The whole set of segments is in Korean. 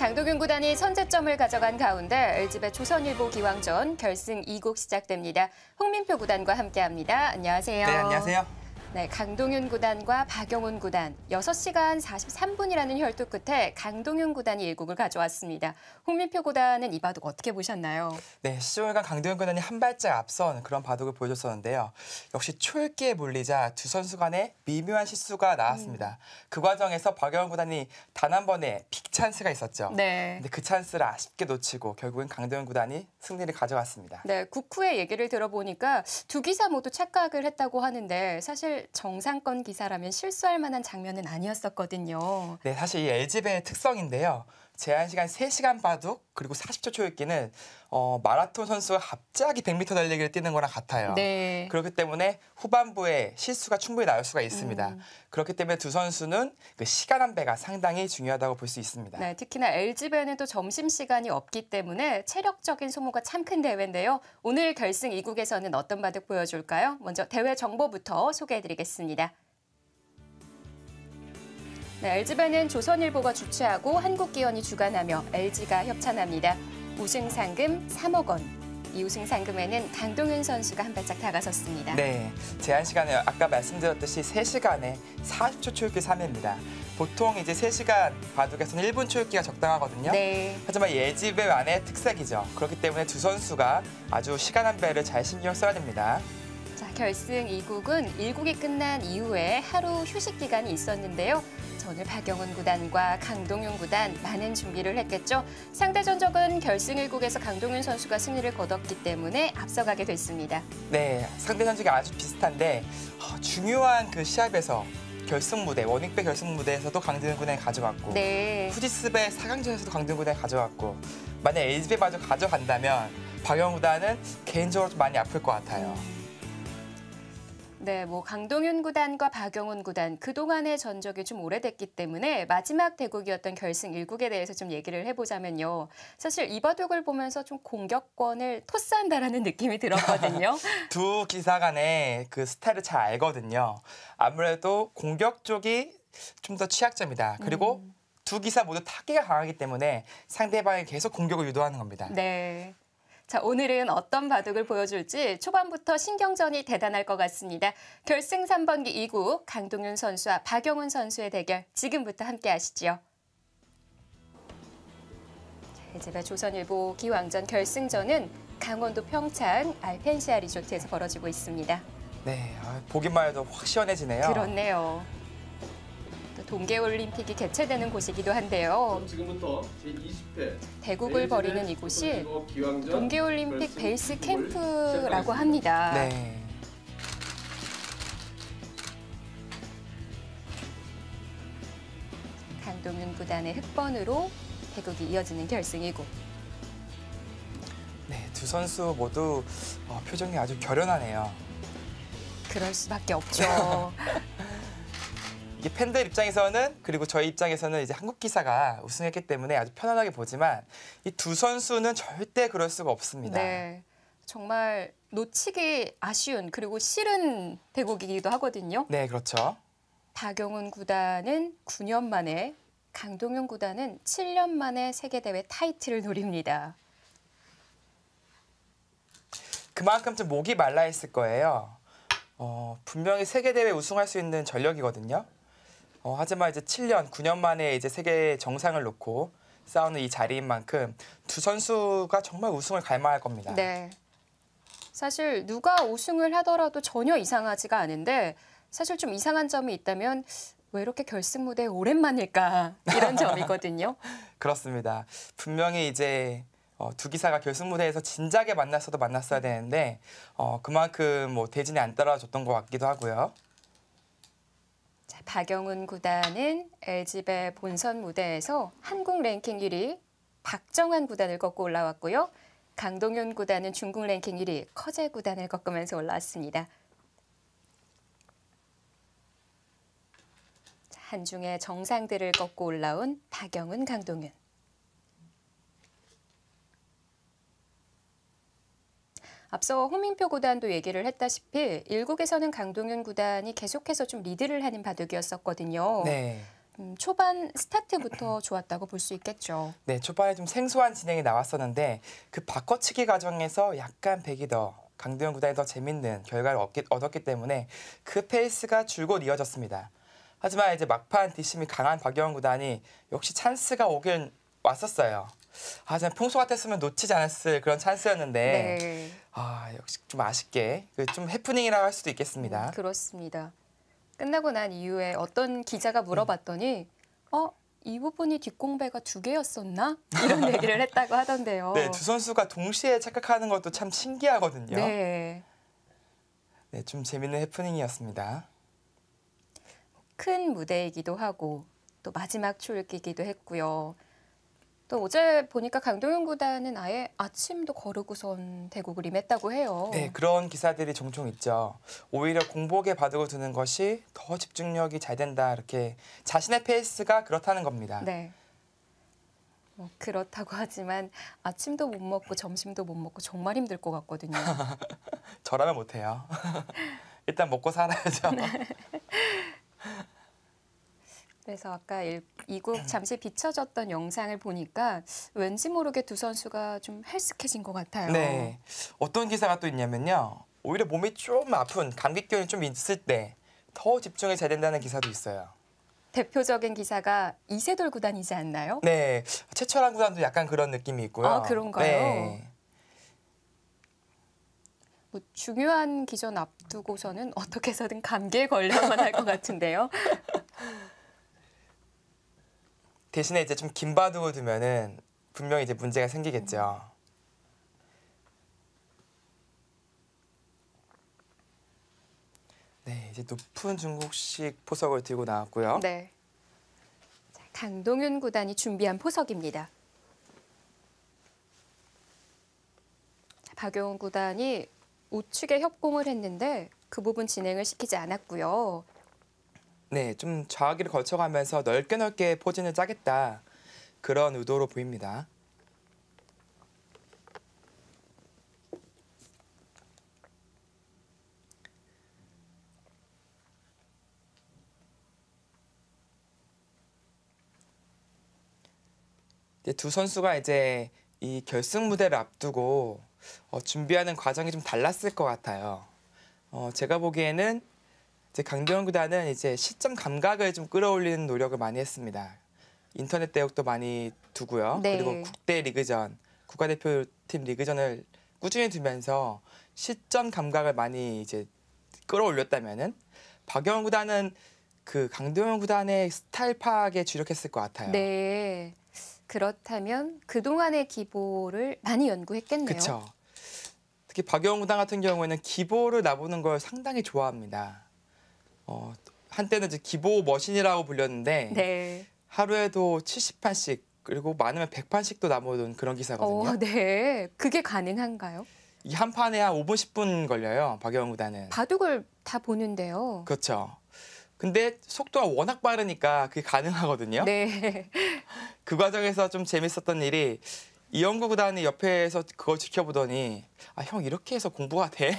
강동윤 구단이 선제점을 가져간 가운데 LG배 조선일보 기왕전 결승 2국 시작됩니다. 홍민표 구단과 함께합니다. 안녕하세요. 네, 안녕하세요. 네, 강동윤 구단과 박용훈 구단 6시간 43분이라는 혈투 끝에 강동윤 구단이 1국을 가져왔습니다. 홍민표 구단은 이 바둑 어떻게 보셨나요? 네, 15일간 강동윤 구단이 한 발짝 앞선 그런 바둑을 보여줬었는데요. 역시 초읽기에 몰리자 두 선수 간에 미묘한 실수가 나왔습니다. 그 과정에서 박용훈 구단이 단 한 번의 빅 찬스가 있었죠. 네. 근데 그 찬스를 아쉽게 놓치고 결국엔 강동윤 구단이 승리를 가져갔습니다. 네, 국후의 얘기를 들어보니까 두 기사 모두 착각을 했다고 하는데 사실 정상권 기사라면 실수할 만한 장면은 아니었었거든요. 네, 사실 이 LG배의 특성인데요. 제한 시간 3시간 바둑 그리고 40초 초읽기는 마라톤 선수가 갑자기 100m 달리기를 뛰는 거랑 같아요. 네. 그렇기 때문에 후반부에 실수가 충분히 나올 수가 있습니다. 그렇기 때문에 두 선수는 그 시간 안배가 상당히 중요하다고 볼 수 있습니다. 네, 특히나 LG배는 또 점심시간이 없기 때문에 체력적인 소모가 참 큰 대회인데요. 오늘 결승 2국에서는 어떤 바둑 보여줄까요? 먼저 대회 정보부터 소개해드리겠습니다. 네, LG배는 조선일보가 주최하고 한국기원이 주관하며 LG가 협찬합니다. 우승 상금 3억 원. 이 우승 상금에는 강동윤 선수가 한 발짝 다가섰습니다. 네, 제한 시간은 아까 말씀드렸듯이 3시간에 40초 초읽기 3회입니다. 보통 이제 3시간 바둑에서는 1분 초읽기가 적당하거든요. 네. 하지만 이 LG배만의 특색이죠. 그렇기 때문에 두 선수가 아주 시간 안배를 잘 신경 써야 됩니다. 자, 결승 2국은 1국이 끝난 이후에 하루 휴식 기간이 있었는데요. 오늘 박용훈 구단과 강동윤 구단 많은 준비를 했겠죠. 상대 전적은 결승 1국에서 강동윤 선수가 승리를 거뒀기 때문에 앞서가게 됐습니다. 네, 상대 전적이 아주 비슷한데 중요한 그 시합에서 결승 무대, 원익배 결승 무대에서도 강동윤 구단이 가져갔고 네. 후지스배 4강전에서도 강동윤 구단이 가져갔고 만약 LG배 마저 가져간다면 박용훈 구단은 개인적으로 좀 많이 아플 것 같아요. 네, 강동윤 구단과 박용훈 구단 그동안의 전적이 좀 오래됐기 때문에 마지막 대국이었던 결승 1국에 대해서 좀 얘기를 해보자면요. 사실 이 바둑을 보면서 좀 공격권을 토스한다라는 느낌이 들었거든요. 두 기사 간의 그 스타일을 잘 알거든요. 아무래도 공격 쪽이 좀 더 취약점이다. 그리고 두 기사 모두 타기가 강하기 때문에 상대방이 계속 공격을 유도하는 겁니다. 네. 자, 오늘은 어떤 바둑을 보여줄지 초반부터 신경전이 대단할 것 같습니다. 결승 3번기 2국 강동윤 선수와 박용훈 선수의 대결 지금부터 함께 하시죠. LG배 조선일보 기왕전 결승전은 강원도 평창 알펜시아 리조트에서 벌어지고 있습니다. 네, 보기만 해도 확 시원해지네요. 그렇네요. 동계올림픽이 개최되는 곳이기도 한데요. 지금부터 제20회 대국을 벌이는 이곳이 동계올림픽 베이스 캠프라고 합니다. 네. 강동윤 구단의 흑번으로 대국이 이어지는 결승 2국. 네, 두 선수 모두 표정이 아주 결연하네요. 그럴 수밖에 없죠. 이게 팬들 입장에서는 그리고 저희 입장에서는 이제 한국 기사가 우승했기 때문에 아주 편안하게 보지만 이 두 선수는 절대 그럴 수가 없습니다. 네, 정말 놓치기 아쉬운 그리고 싫은 대국이기도 하거든요. 네, 그렇죠. 박용훈 구단은 9년 만에, 강동윤 구단은 7년 만에 세계대회 타이틀을 노립니다. 그만큼 좀 목이 말라 있을 거예요. 분명히 세계대회 우승할 수 있는 전력이거든요. 하지만 이제 7년, 9년 만에 이제 세계 정상을 놓고 싸우는 이 자리인 만큼 두 선수가 정말 우승을 갈망할 겁니다. 네. 사실 누가 우승을 하더라도 전혀 이상하지가 않은데 사실 좀 이상한 점이 있다면 왜 이렇게 결승 무대에 오랜만일까 이런 점이거든요. 그렇습니다. 분명히 이제 두 기사가 결승 무대에서 진작에 만났어야 되는데 그만큼 대진이 안 따라줬던 것 같기도 하고요. 자, 박용훈 구단은 LG배 본선 무대에서 한국 랭킹 1위 박정환 구단을 꺾고 올라왔고요. 강동윤 구단은 중국 랭킹 1위 커제 구단을 꺾으면서 올라왔습니다. 자, 한중의 정상들을 꺾고 올라온 박용훈, 강동윤. 앞서 홍민표 구단도 얘기를 했다시피 1국에서는 강동윤 구단이 계속해서 좀 리드를 하는 바둑이었었거든요. 네. 초반 스타트부터 좋았다고 볼 수 있겠죠. 네, 초반에 좀 생소한 진행이 나왔었는데 그 바꿔치기 과정에서 약간 백이 더 강도현 구단이 더 재밌는 결과를 얻었기 때문에 그 페이스가 줄곧 이어졌습니다. 하지만 이제 막판 뒷심이 강한 박여원 구단이 역시 찬스가 오긴 왔었어요. 하지만 평소 같았으면 놓치지 않았을 그런 찬스였는데 네. 역시 좀 아쉽게 좀 해프닝이라고 할 수도 있겠습니다. 그렇습니다. 끝나고 난 이후에 어떤 기자가 물어봤더니 이 부분이 뒷공배가 2개였었나? 이런 얘기를 했다고 하던데요. 네, 두 선수가 동시에 착각하는 것도 참 신기하거든요. 네. 네, 좀 재밌는 해프닝이었습니다. 큰 무대이기도 하고 또 마지막 출기기도 했고요. 또 어제 보니까 강동현 구단은 아예 아침도 거르고선 대국을 임했다고 해요. 네, 그런 기사들이 종종 있죠. 오히려 공복에 바둑을 두는 것이 더 집중력이 잘 된다. 이렇게 자신의 페이스가 그렇다는 겁니다. 네. 그렇다고 하지만 아침도 못 먹고 점심도 못 먹고 정말 힘들 것 같거든요. 저라면 못해요. 일단 먹고 살아야죠. 그래서 아까 이국 잠시 비춰졌던 영상을 보니까 왠지 모르게 두 선수가 좀 헬스케진 것 같아요. 네, 어떤 기사가 또 있냐면요. 오히려 몸이 좀 아픈 감기 기운이 좀 있을 때 더 집중이 잘 된다는 기사도 있어요. 대표적인 기사가 이세돌 구단이지 않나요? 네, 최철한 구단도 약간 그런 느낌이 있고요. 아, 그런가요? 네. 뭐 중요한 기전 앞두고서는 어떻게 해서든 감기에 걸려야만 할 것 같은데요. 대신에 이제 좀 긴 바둑을 두면은 분명히 이제 문제가 생기겠죠. 네, 이제 높은 중국식 포석을 들고 나왔고요. 네. 자, 강동윤 구단이 준비한 포석입니다. 자, 박용훈 구단이 우측에 협공을 했는데 그 부분 진행을 시키지 않았고요. 네, 좀 좌기를 거쳐가면서 넓게 포진을 짜겠다. 그런 의도로 보입니다. 이제 두 선수가 이제 이 결승 무대를 앞두고 준비하는 과정이 좀 달랐을 것 같아요. 제가 보기에는 이제 강동현 구단은 이제 시점 감각을 좀 끌어올리는 노력을 많이 했습니다. 인터넷 대역도 많이 두고요. 네. 그리고 국대 리그전, 국가대표팀 리그전을 꾸준히 두면서 시점 감각을 많이 이제 끌어올렸다면은 박영훈 구단은 그 강동현 구단의 스타일 파악에 주력했을 것 같아요. 네. 그렇다면 그동안의 기보를 많이 연구했겠네요. 그렇죠. 특히 박영훈 구단 같은 경우에는 기보를 나보는 걸 상당히 좋아합니다. 한때는 이제 기보 머신이라고 불렸는데 네. 하루에도 70판씩 그리고 많으면 100판씩도 나보는 그런 기사거든요. 네. 그게 가능한가요? 이 한 판에 한 5분 10분 걸려요. 박영훈 구단은. 바둑을 다 보는데요. 그렇죠. 근데 속도가 워낙 빠르니까 그게 가능하거든요. 네. 그 과정에서 좀 재밌었던 일이 이영구 구단이 옆에서 그걸 지켜보더니 형 이렇게 해서 공부가 돼?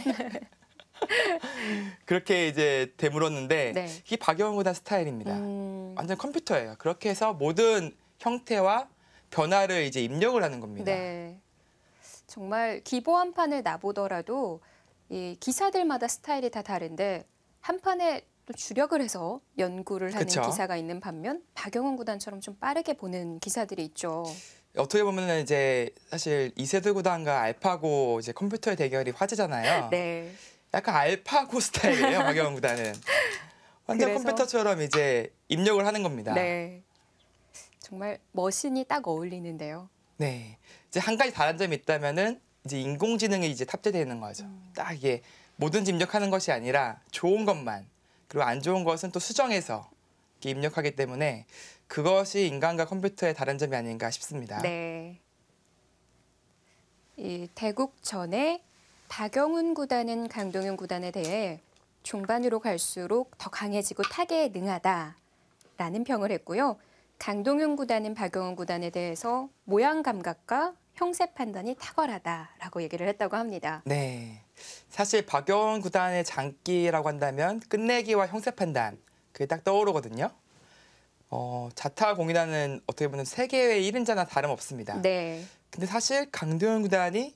그렇게 이제 되물었는데 네. 이게 박영훈 구단 스타일입니다. 완전 컴퓨터예요. 그렇게 해서 모든 형태와 변화를 이제 입력을 하는 겁니다. 네. 정말 기보 한 판을 나보더라도 이 기사들마다 스타일이 다 다른데 한 판에 또 주력을 해서 연구를 하는 그쵸. 기사가 있는 반면 박영훈 구단처럼 좀 빠르게 보는 기사들이 있죠. 어떻게 보면은 이제 사실 이세돌 구단과 알파고 이제 컴퓨터의 대결이 화제잖아요. 네. 약간 알파고 스타일이에요, 박영훈 구단은. 완전 그래서- 컴퓨터처럼 이제 입력을 하는 겁니다. 네. 정말 머신이 딱 어울리는데요. 네. 이제 한 가지 다른 점이 있다면은 이제 인공지능이 이제 탑재되는 거죠. 딱 이게 뭐든지 입력하는 것이 아니라 좋은 것만 그리고 안 좋은 것은 또 수정해서 이렇게 입력하기 때문에 그것이 인간과 컴퓨터의 다른 점이 아닌가 싶습니다. 네. 이 대국 전에 박영훈 구단은 강동윤 구단에 대해 중반으로 갈수록 더 강해지고 타계에 능하다라는 평을 했고요. 강동윤 구단은 박영훈 구단에 대해서 모양 감각과 형세 판단이 탁월하다라고 얘기를 했다고 합니다. 네. 사실 박영훈 구단의 장기라고 한다면 끝내기와 형세 판단 그게 딱 떠오르거든요. 자타가 공인하는 어떻게 보면 세계의 1인자나 다름없습니다. 네. 근데 사실 강도현 구단이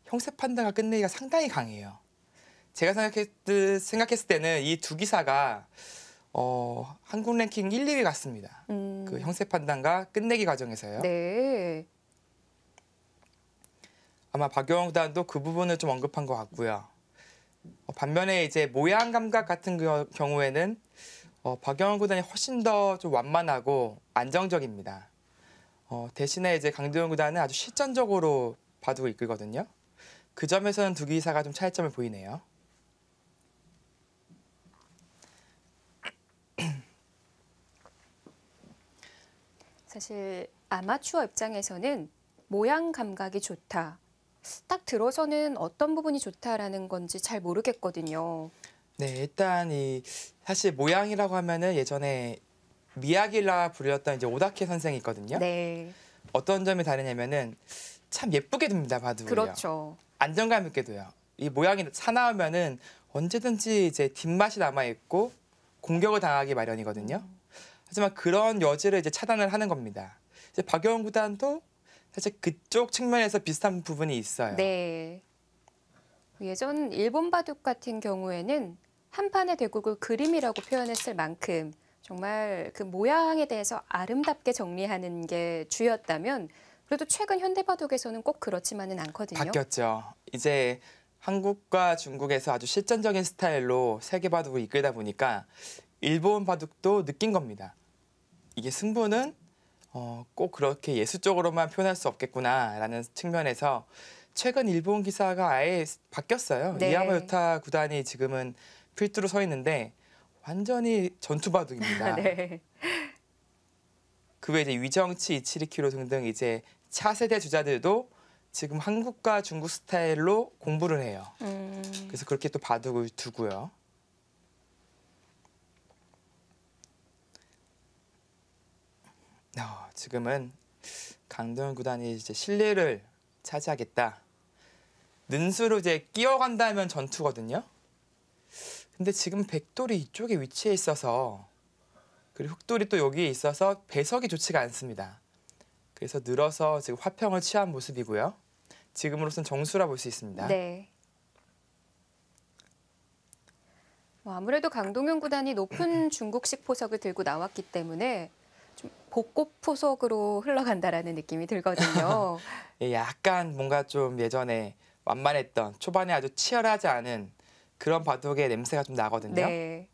형세 판단과 끝내기가 상당히 강해요. 제가 생각했을 때는 이 두 기사가 한국 랭킹 1, 2위 같습니다. 그 형세 판단과 끝내기 과정에서요. 네. 아마 박영원 구단도 그 부분을 좀 언급한 것 같고요. 반면에 이제 모양 감각 같은 경우에는 박영원 구단이 훨씬 더 좀 완만하고 안정적입니다. 대신에 이제 강도현 구단은 아주 실전적으로 바둑을 이끌거든요. 그 점에서는 두 기사가 좀 차이점을 보이네요. 사실 아마추어 입장에서는 모양 감각이 좋다. 딱 들어서는 어떤 부분이 좋다라는 건지 잘 모르겠거든요. 네, 일단 사실 모양이라고 하면은 예전에 미야기라 불렸던 이제 오다케 선생이 있거든요. 네. 어떤 점이 다르냐면은 참 예쁘게 둡니다, 바둑을요. 그렇죠. 안정감 있게 둬요. 이 모양이 사나우면은 언제든지 이제 뒷맛이 남아 있고 공격을 당하기 마련이거든요. 하지만 그런 여지를 이제 차단을 하는 겁니다. 이제 박영원 구단도 사실 그쪽 측면에서 비슷한 부분이 있어요. 네. 예전 일본 바둑 같은 경우에는 한 판의 대국을 그림이라고 표현했을 만큼 정말 그 모양에 대해서 아름답게 정리하는 게 주였다면 그래도 최근 현대 바둑에서는 꼭 그렇지만은 않거든요. 바뀌었죠. 이제 한국과 중국에서 아주 실전적인 스타일로 세계 바둑을 이끌다 보니까 일본 바둑도 느낀 겁니다. 이게 승부는 꼭 그렇게 예술적으로만 표현할 수 없겠구나라는 측면에서 최근 일본 기사가 아예 바뀌었어요. 네. 이야마 유타 구단이 지금은 필두로 서 있는데 완전히 전투 바둑입니다. 네. 그 외에 이제 위정치, 이치리키로 등등 이제 차세대 주자들도 지금 한국과 중국 스타일로 공부를 해요. 그래서 그렇게 또 바둑을 두고요. 지금은 강도현 구단이 이제 실리를 차지하겠다. 능수로 이제 끼어간다면 전투거든요. 근데 지금 백돌이 이쪽에 위치해 있어서 그리고 흑돌이 또 여기에 있어서 배석이 좋지가 않습니다. 그래서 늘어서 지금 화평을 취한 모습이고요. 지금으로선 정수라 볼 수 있습니다. 네. 아무래도 강동윤 구단이 높은 중국식 포석을 들고 나왔기 때문에 좀 복고 포석으로 흘러간다라는 느낌이 들거든요. 예, 약간 뭔가 좀 예전에 완만했던 초반에 아주 치열하지 않은 그런 바둑의 냄새가 좀 나거든요. 네.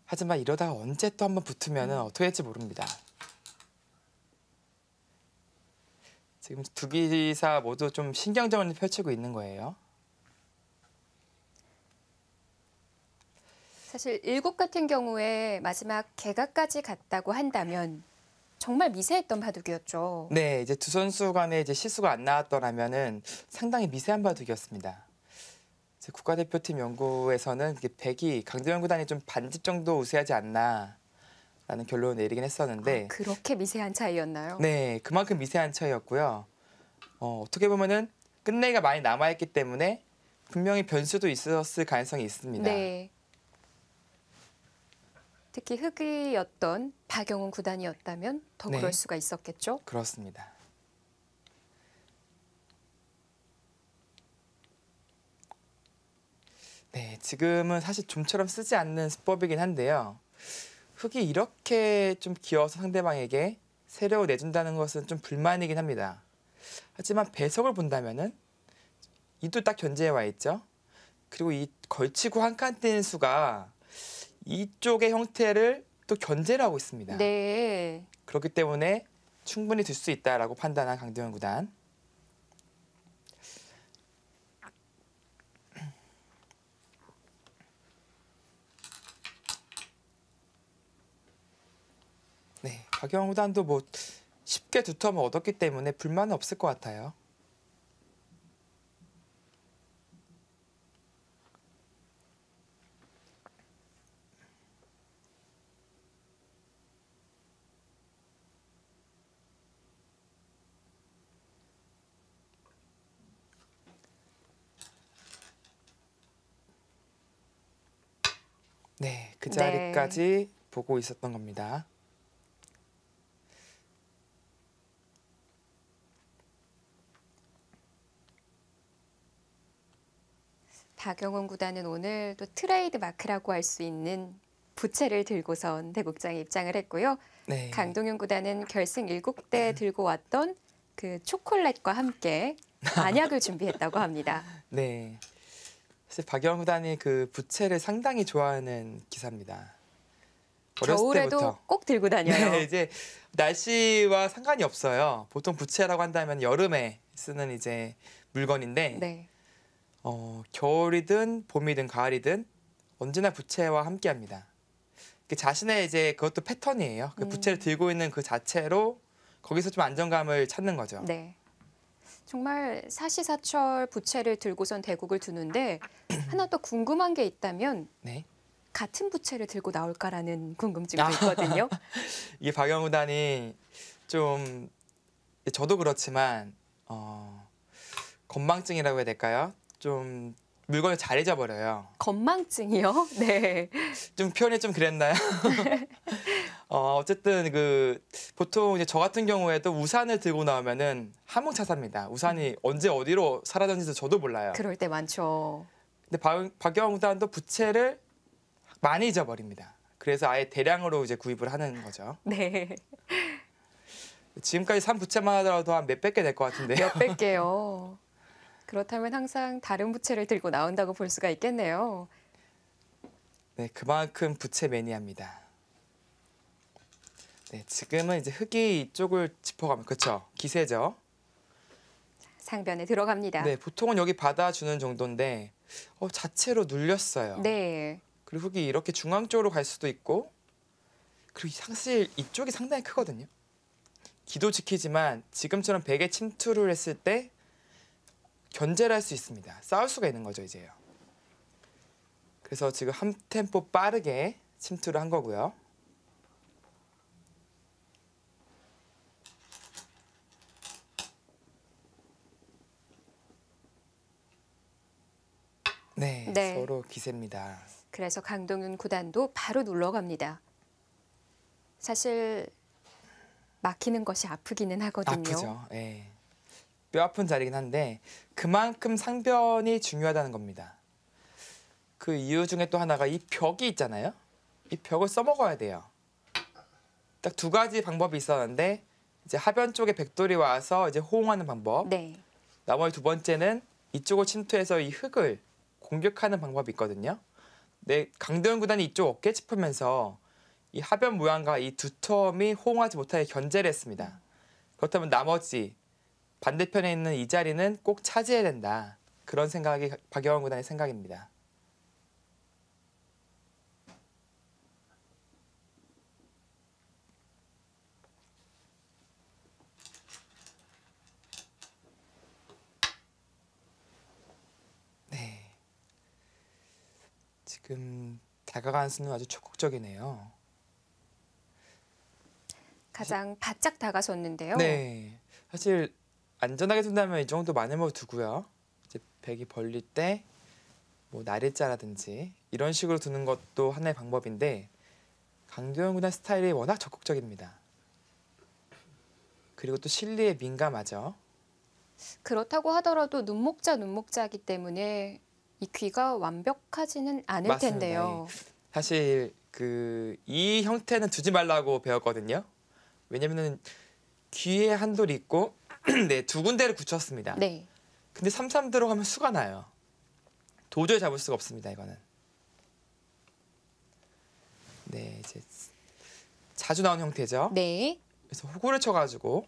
하지만 이러다가 언제 또 한번 붙으면 어떻게 될지 모릅니다. 지금 두 기사 모두 좀 신경전을 펼치고 있는 거예요. 사실 일국 같은 경우에 마지막 개가까지 갔다고 한다면 정말 미세했던 바둑이었죠. 네, 이제 두 선수 간에 이제 실수가 안 나왔더라면은 상당히 미세한 바둑이었습니다. 이제 국가대표팀 연구에서는 백이 강도현 구단이 좀 반집 정도 우세하지 않나라는 결론을 내리긴 했었는데, 그렇게 미세한 차이였나요? 네, 그만큼 미세한 차이였고요. 어떻게 보면은 끝내기가 많이 남아있기 때문에 분명히 변수도 있었을 가능성이 있습니다. 네. 특히 흑위였던 박영훈 구단이었다면 더 네. 그럴 수가 있었겠죠? 그렇습니다. 네, 지금은 사실 좀처럼 쓰지 않는 수법이긴 한데요. 흑이 이렇게 좀 기어서 상대방에게 세력을 내준다는 것은 좀 불만이긴 합니다. 하지만 배석을 본다면은 이도 딱 견제해 와 있죠. 그리고 이 걸치고 한 칸 뛰는 수가 이쪽의 형태를 또 견제를 하고 있습니다. 네. 그렇기 때문에 충분히 들 수 있다라고 판단한 강도현 구단. 네, 박영원 구단도 뭐 쉽게 두텀을 얻었기 때문에 불만은 없을 것 같아요. 네, 그 네. 자리까지 보고 있었던 겁니다. 박영훈 구단은 오늘 또 트레이드 마크라고 할 수 있는 부채를 들고선 대국장에 입장을 했고요. 네. 강동윤 구단은 결승 7대 들고 왔던 그 초콜릿과 함께 안약을 준비했다고 합니다. 네. 사실 박영훈 구단이 그 부채를 상당히 좋아하는 기사입니다. 어렸을 겨울에도 때부터. 꼭 들고 다녀요. 네, 이제 날씨와 상관이 없어요. 보통 부채라고 한다면 여름에 쓰는 이제 물건인데 네. 겨울이든 봄이든 가을이든 언제나 부채와 함께합니다. 자신의 이제 그것도 패턴이에요. 그 부채를 들고 있는 그 자체로 거기서 좀 안정감을 찾는 거죠. 네. 정말 사시사철 부채를 들고선 대국을 두는데 하나 또 궁금한 게 있다면 네. 같은 부채를 들고 나올까라는 궁금증도 있거든요. 이게 박영훈 구단이 좀 저도 그렇지만 건망증이라고 해야 될까요? 좀 물건을 잘 잊어버려요. 건망증이요? 네. 좀 표현이 좀 그랬나요? 어쨌든 그 보통 이제 저 같은 경우에도 우산을 들고 나오면은 한뭉차사입니다. 우산이 언제 어디로 사라졌는지 저도 몰라요. 그럴 때 많죠. 근데 박영훈 구단도 부채를 많이 잊어버립니다. 그래서 아예 대량으로 이제 구입을 하는 거죠. 네. 지금까지 산 부채만 하더라도 한 몇백 개 될 것 같은데요. 몇백 개요. 그렇다면 항상 다른 부채를 들고 나온다고 볼 수가 있겠네요. 네, 그만큼 부채 매니아입니다. 네, 지금은 이제 흙이 이쪽을 짚어가면 그렇죠. 기세죠. 상변에 들어갑니다. 네, 보통은 여기 받아주는 정도인데 자체로 눌렸어요. 네. 그리고 흙이 이렇게 중앙 쪽으로 갈 수도 있고 그리고 사실 이쪽이 상당히 크거든요. 기도 지키지만 지금처럼 벽에 침투를 했을 때 견제를 할 수 있습니다. 싸울 수가 있는 거죠, 이제요. 그래서 지금 한 템포 빠르게 침투를 한 거고요. 네, 네. 서로 기세입니다. 그래서 강동윤 구단도 바로 눌러갑니다. 사실 막히는 것이 아프기는 하거든요. 아프죠. 예. 뼈 아픈 자리긴 한데 그만큼 상변이 중요하다는 겁니다. 그 이유 중에 또 하나가 이 벽이 있잖아요. 이 벽을 써먹어야 돼요. 딱 두 가지 방법이 있었는데 이제 하변 쪽에 백돌이 와서 이제 호응하는 방법. 네. 나머지 두 번째는 이쪽을 침투해서 이 흙을 공격하는 방법이 있거든요. 네, 강도현 구단이 이쪽 어깨 짚으면서 이 하변 모양과 이 두 텀이 호응하지 못하게 견제를 했습니다. 그렇다면 나머지 반대편에 있는 이 자리는 꼭 차지해야 된다. 그런 생각이 박영훈 구단의 생각입니다. 네. 지금 다가가는 수는 아주 적극적이네요. 가장 바짝 다가섰는데요. 네. 사실 안전하게 둔다면 이 정도 마늘모 두고요. 이제 백이 벌릴 때 뭐 날일자라든지 이런 식으로 두는 것도 하나의 방법인데 강도현 구단 스타일이 워낙 적극적입니다. 그리고 또 실리에 민감하죠. 그렇다고 하더라도 눈목자이기 때문에 이 귀가 완벽하지는 않을 맞습니다. 텐데요. 사실 이 형태는 두지 말라고 배웠거든요. 왜냐면은 귀에 한 돌이 있고 네, 두 군데를 굳혔습니다. 네. 근데 3-3 들어가면 수가 나요. 도저히 잡을 수가 없습니다, 이거는. 네, 이제 자주 나오는 형태죠. 네. 그래서 호구를 쳐가지고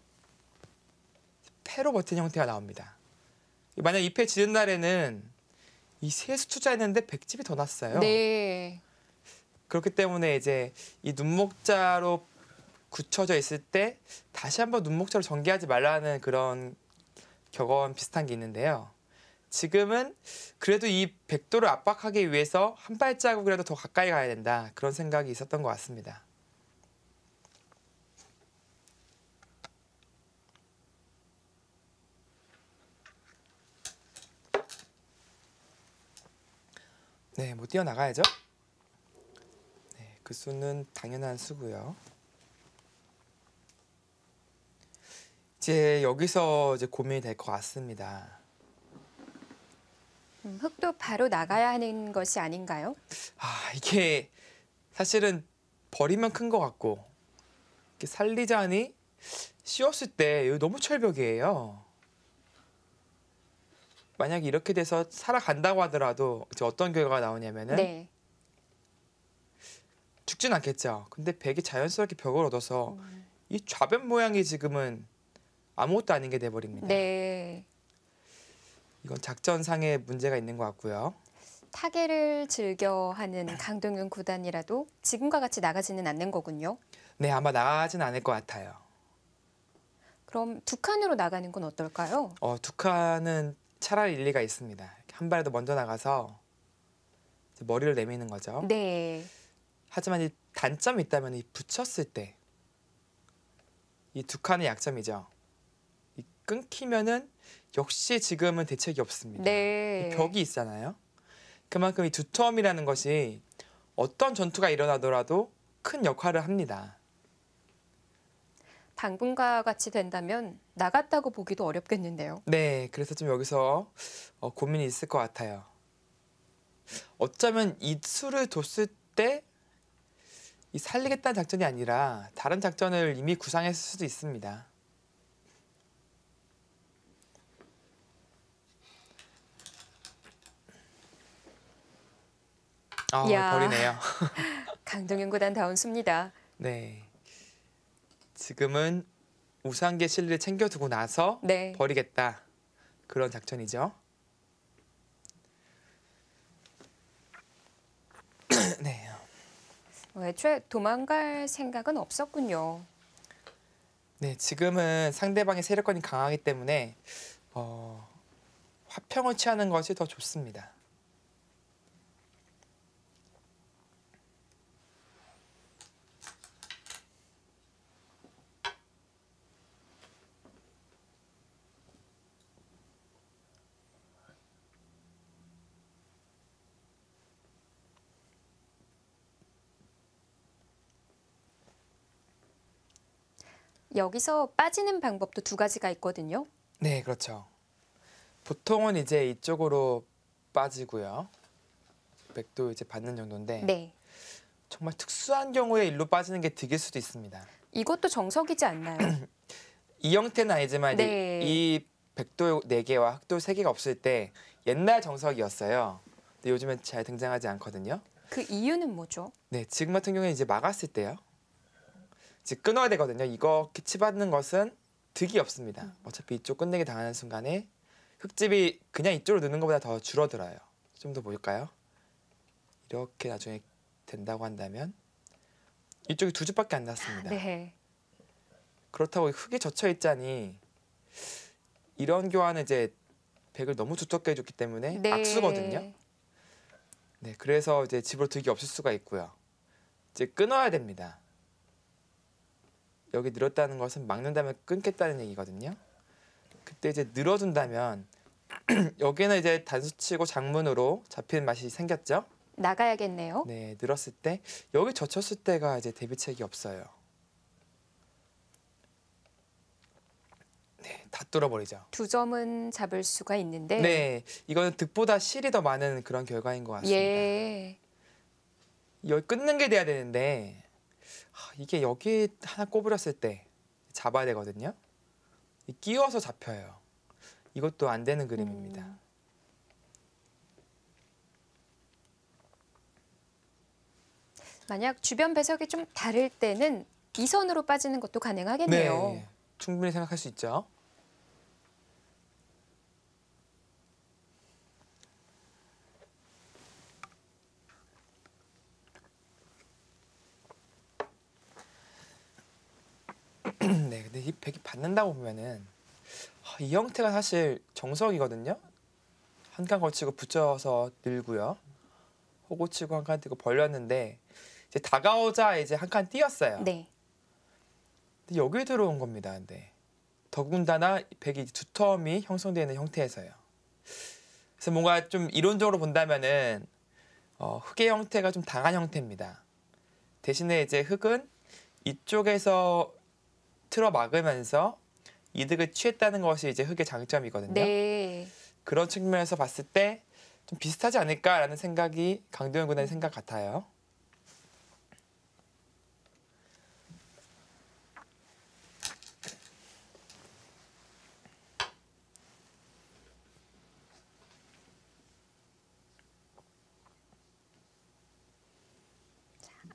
패로 버티는 형태가 나옵니다. 만약 이 패 지은 날에는 이 세수 투자했는데 100집이 더 났어요. 네. 그렇기 때문에 이제 이 눈목자로 굳혀져 있을 때 다시 한번 눈목자로 전개하지 말라는 그런 격언 비슷한 게 있는데요. 지금은 그래도 이 백도를 압박하기 위해서 한 발자국이라도 더 가까이 가야 된다. 그런 생각이 있었던 것 같습니다. 네, 뭐 뛰어나가야죠. 그 수는 당연한 수고요. 이제 여기서 이제 고민이 될 것 같습니다. 흙도 바로 나가야 하는 것이 아닌가요? 이게 사실은 버리면 큰 것 같고 이렇게 살리자니 씌웠을 때 여기 너무 철벽이에요. 만약에 이렇게 돼서 살아간다고 하더라도 이제 어떤 결과가 나오냐면은 네. 죽진 않겠죠. 근데 백이 자연스럽게 벽을 얻어서 이 좌변 모양이 지금은 아무것도 아닌 게 돼버립니다. 네. 이건 작전상의 문제가 있는 것 같고요. 타계를 즐겨하는 강동윤 구단이라도 지금과 같이 나가지는 않는 거군요. 네, 아마 나가진 않을 것 같아요. 그럼 두 칸으로 나가는 건 어떨까요? 두 칸은 차라리 일리가 있습니다. 한 발이라도 먼저 나가서 이제 머리를 내미는 거죠. 네. 하지만 이 단점이 있다면 이 붙였을 때 이 두 칸의 약점이죠. 이 끊기면은 역시 지금은 대책이 없습니다. 네. 이 벽이 있잖아요. 그만큼 이 두터움이라는 것이 어떤 전투가 일어나더라도 큰 역할을 합니다. 당분과 같이 된다면 나갔다고 보기도 어렵겠는데요. 네, 그래서 좀 여기서 고민이 있을 것 같아요. 어쩌면 이 수를 뒀을 때 이 살리겠다는 작전이 아니라 다른 작전을 이미 구상했을 수도 있습니다. 이야. 버리네요. 강동윤 구단다운 수입니다. 네, 지금은 우상계 실리를 챙겨두고 나서 네. 버리겠다. 그런 작전이죠. 네. 애초에 도망갈 생각은 없었군요. 네, 지금은 상대방의 세력권이 강하기 때문에 화평을 취하는 것이 더 좋습니다. 여기서 빠지는 방법도 두 가지가 있거든요. 네, 그렇죠. 보통은 이제 이쪽으로 빠지고요. 백도 이제 받는 정도인데 네. 정말 특수한 경우에 일로 빠지는 게 득일 수도 있습니다. 이것도 정석이지 않나요? 이 형태는 아니지만 네. 이 백도 4개와 흑도 3개가 없을 때 옛날 정석이었어요. 근데 요즘엔 잘 등장하지 않거든요. 그 이유는 뭐죠? 네, 지금 같은 경우에 이제 막았을 때요. 이제 끊어야 되거든요. 이거 치받는 것은 득이 없습니다. 어차피 이쪽 끝내기 당하는 순간에 흙집이 그냥 이쪽으로 넣는 것보다 더 줄어들어요. 좀 더 볼까요? 이렇게 나중에 된다고 한다면 이쪽이 2줍밖에 안 났습니다. 네. 그렇다고 흙에 젖혀 있자니 이런 교환은 이제 백을 너무 두텁게 해줬기 때문에 네. 악수거든요. 네, 그래서 이제 집으로 득이 없을 수가 있고요. 이제 끊어야 됩니다. 여기 늘었다는 것은 막는다면 끊겠다는 얘기거든요. 그때 이제 늘어둔다면 여기는 이제 단수치고 장문으로 잡히는 맛이 생겼죠. 나가야겠네요. 네, 늘었을 때 여기 젖혔을 때가 이제 대비책이 없어요. 네, 다 뚫어버리죠. 두 점은 잡을 수가 있는데. 네, 이거는 득보다 실이 더 많은 그런 결과인 것 같습니다. 예. 여기 끊는 게 돼야 되는데 이게 여기 하나 꼬부렸을 때 잡아야 되거든요. 끼워서 잡혀요. 이것도 안 되는 그림입니다. 만약 주변 배석이 좀 다를 때는 이 선으로 빠지는 것도 가능하겠네요. 네, 충분히 생각할 수 있죠. 네, 근데 이 백이 받는다고 보면은 이 형태가 사실 정석이거든요. 한 칸 걸치고 붙여서 늘고요. 호구 치고 한 칸 띄고 벌렸는데 이제 다가오자 이제 한 칸 띄었어요. 네. 근데 여기 들어온 겁니다. 근데 더군다나 백이 두텀이 형성되는 형태에서요. 그래서 뭔가 좀 이론적으로 본다면은 흑의 형태가 좀 당한 형태입니다. 대신에 이제 흑은 이쪽에서 틀어 막으면서 이득을 취했다는 것이 이제 흑의 장점이거든요. 네. 그런 측면에서 봤을 때 좀 비슷하지 않을까라는 생각이 강동원 구단의 생각 같아요.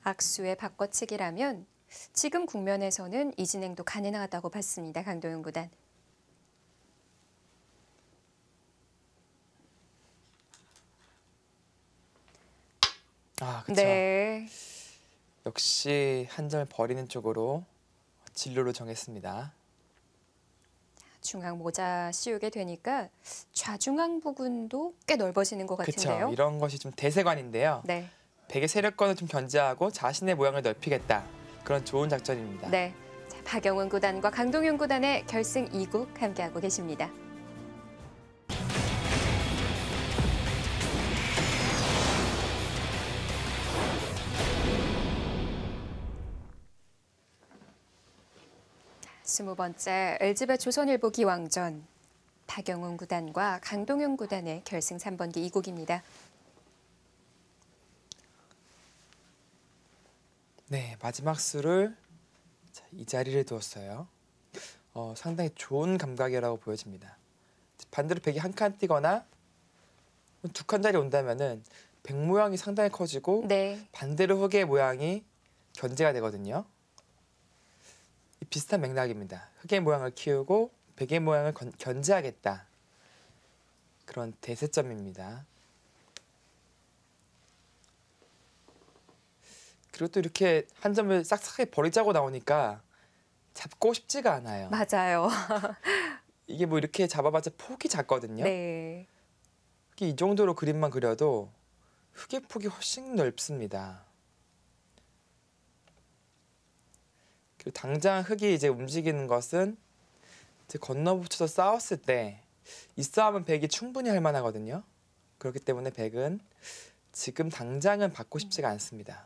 악수의 바꿔치기라면 지금 국면에서는 이 진행도 가능하다고 봤습니다. 강동윤 구단. 아, 그렇죠. 네. 역시 한 점을 버리는 쪽으로 진로를 정했습니다. 중앙 모자 씌우게 되니까 좌중앙 부분도 꽤 넓어지는 것 같은데요. 그렇죠. 이런 것이 좀 대세관인데요. 네. 백의 세력권을 좀 견제하고 자신의 모양을 넓히겠다. 그런 좋은 작전입니다. 네. 자, 박영훈 구단과 강동윤 구단의 결승 2국 함께하고 계십니다. 스무 번째 LG배 조선일보 기왕전 박영훈 구단과 강동윤 구단의 결승 3번기 2국입니다. 네, 마지막 수를 이 자리를 두었어요. 상당히 좋은 감각이라고 보여집니다. 반대로 백이 한 칸 뛰거나 두 칸 자리 온다면은 백 모양이 상당히 커지고 네. 반대로 흑의 모양이 견제가 되거든요. 비슷한 맥락입니다. 흑의 모양을 키우고 백의 모양을 견제하겠다. 그런 대세점입니다. 그리고 또 이렇게 한 점을 싹싹하게 버리자고 나오니까 잡고 싶지가 않아요. 맞아요. 이게 뭐 이렇게 잡아봤자 폭이 작거든요. 네. 이 정도로 그림만 그려도 흑의 폭이 훨씬 넓습니다. 그리고 당장 흑이 이제 움직이는 것은 이제 건너붙여서 싸웠을 때 이 싸움은 백이 충분히 할 만하거든요. 그렇기 때문에 백은 지금 당장은 받고 싶지가 않습니다.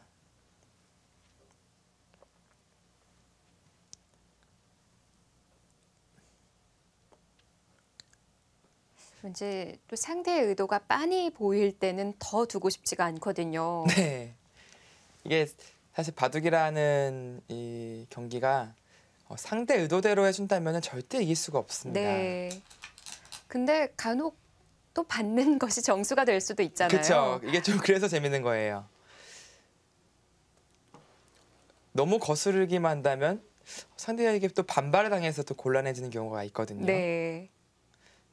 이제 또 상대의 의도가 빤히 보일 때는 더 두고 싶지가 않거든요. 네, 이게 사실 바둑이라는 이 경기가 상대 의도대로 해준다면 절대 이길 수가 없습니다. 네. 근데 간혹 또 받는 것이 정수가 될 수도 있잖아요. 그렇죠. 이게 좀 그래서 재밌는 거예요. 너무 거스르기만 한다면 상대에게 또 반발을 당해서 또 곤란해지는 경우가 있거든요. 네.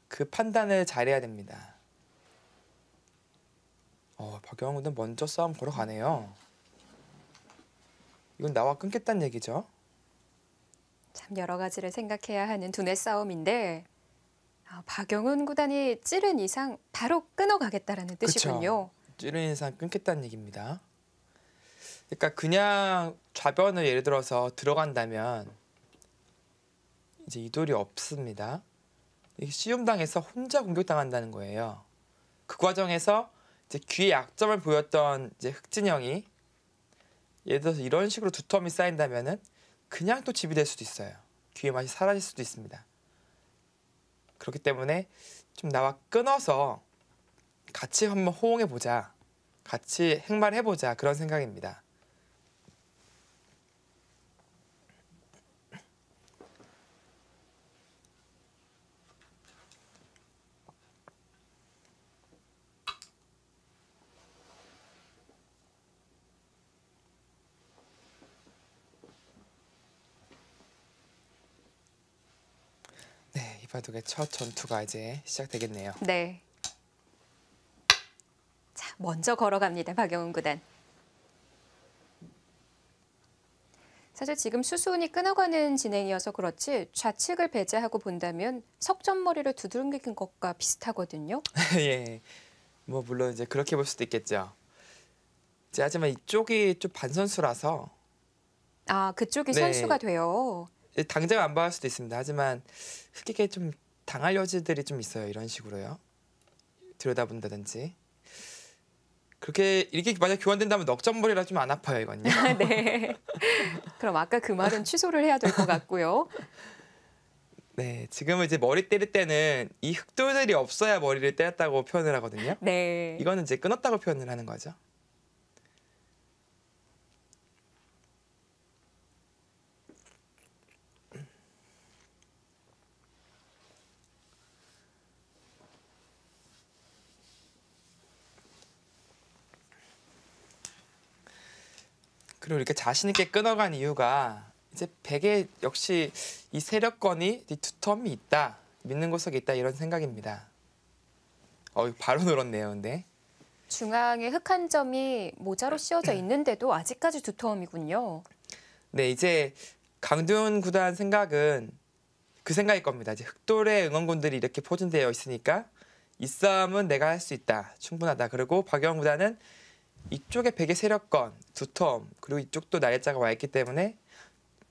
그 판단을 잘해야 됩니다. 박영훈 군은 먼저 싸움 걸어가네요. 이건 나와 끊겠다는 얘기죠. 참 여러 가지를 생각해야 하는 두뇌 싸움인데 박영훈 구단이 찌른 이상 바로 끊어가겠다라는 뜻이군요. 찌른 이상 끊겠다는 얘기입니다. 그러니까 그냥 좌변을 예를 들어서 들어간다면 이제 이돌이 없습니다. 이게 시움당해서 혼자 공격당한다는 거예요. 그 과정에서 이제 귀에 약점을 보였던 이제 흑진영이 예를 들어서 이런 식으로 두텀이 쌓인다면은 그냥 또 집이 될 수도 있어요. 귀의 맛이 사라질 수도 있습니다. 그렇기 때문에 좀 나와 끊어서 같이 한번 호응해 보자, 같이 행말해 보자 그런 생각입니다. 네, 이 바둑의 첫 전투가 이제 시작되겠네요. 네. 자, 먼저 걸어갑니다. 박영훈 구단. 사실 지금 수순이 끊어가는 진행이어서 그렇지 좌측을 배제하고 본다면 석점머리를 두들긴 것과 비슷하거든요. 예, 뭐 물론 이제 그렇게 볼 수도 있겠죠. 이제 하지만 이쪽이 좀 반선수라서 그쪽이 네. 선수가 돼요. 당장 안 봐할 수도 있습니다. 하지만 흑에게 좀 당할 여지들이 좀 있어요. 이런 식으로요. 들여다본다든지. 그렇게 이렇게 만약 교환된다면 넉점벌이라 좀 안 아파요, 이건요. 네. 그럼 아까 그 말은 취소를 해야 될 것 같고요. 네, 지금은 이제 머리 때릴 때는 이 흑돌들이 없어야 머리를 때렸다고 표현을 하거든요. 네. 이거는 이제 끊었다고 표현을 하는 거죠. 그리고 이렇게 자신 있게 끊어간 이유가 이제 백에 역시 이 세력권이 이 두텀이 있다, 믿는 구석이 있다 이런 생각입니다. 바로 늘었네요, 근데. 중앙에 흑 한 점이 모자로 씌워져 있는데도 아직까지 두터움이군요. 네, 이제 강도현 구단 생각은 그 생각일 겁니다. 이제 흑돌의 응원군들이 이렇게 포진되어 있으니까 이 싸움은 내가 할 수 있다, 충분하다. 그리고 박영훈 구단은 이쪽에 백의 세력권, 두텀, 그리고 이쪽도 날짜가 와 있기 때문에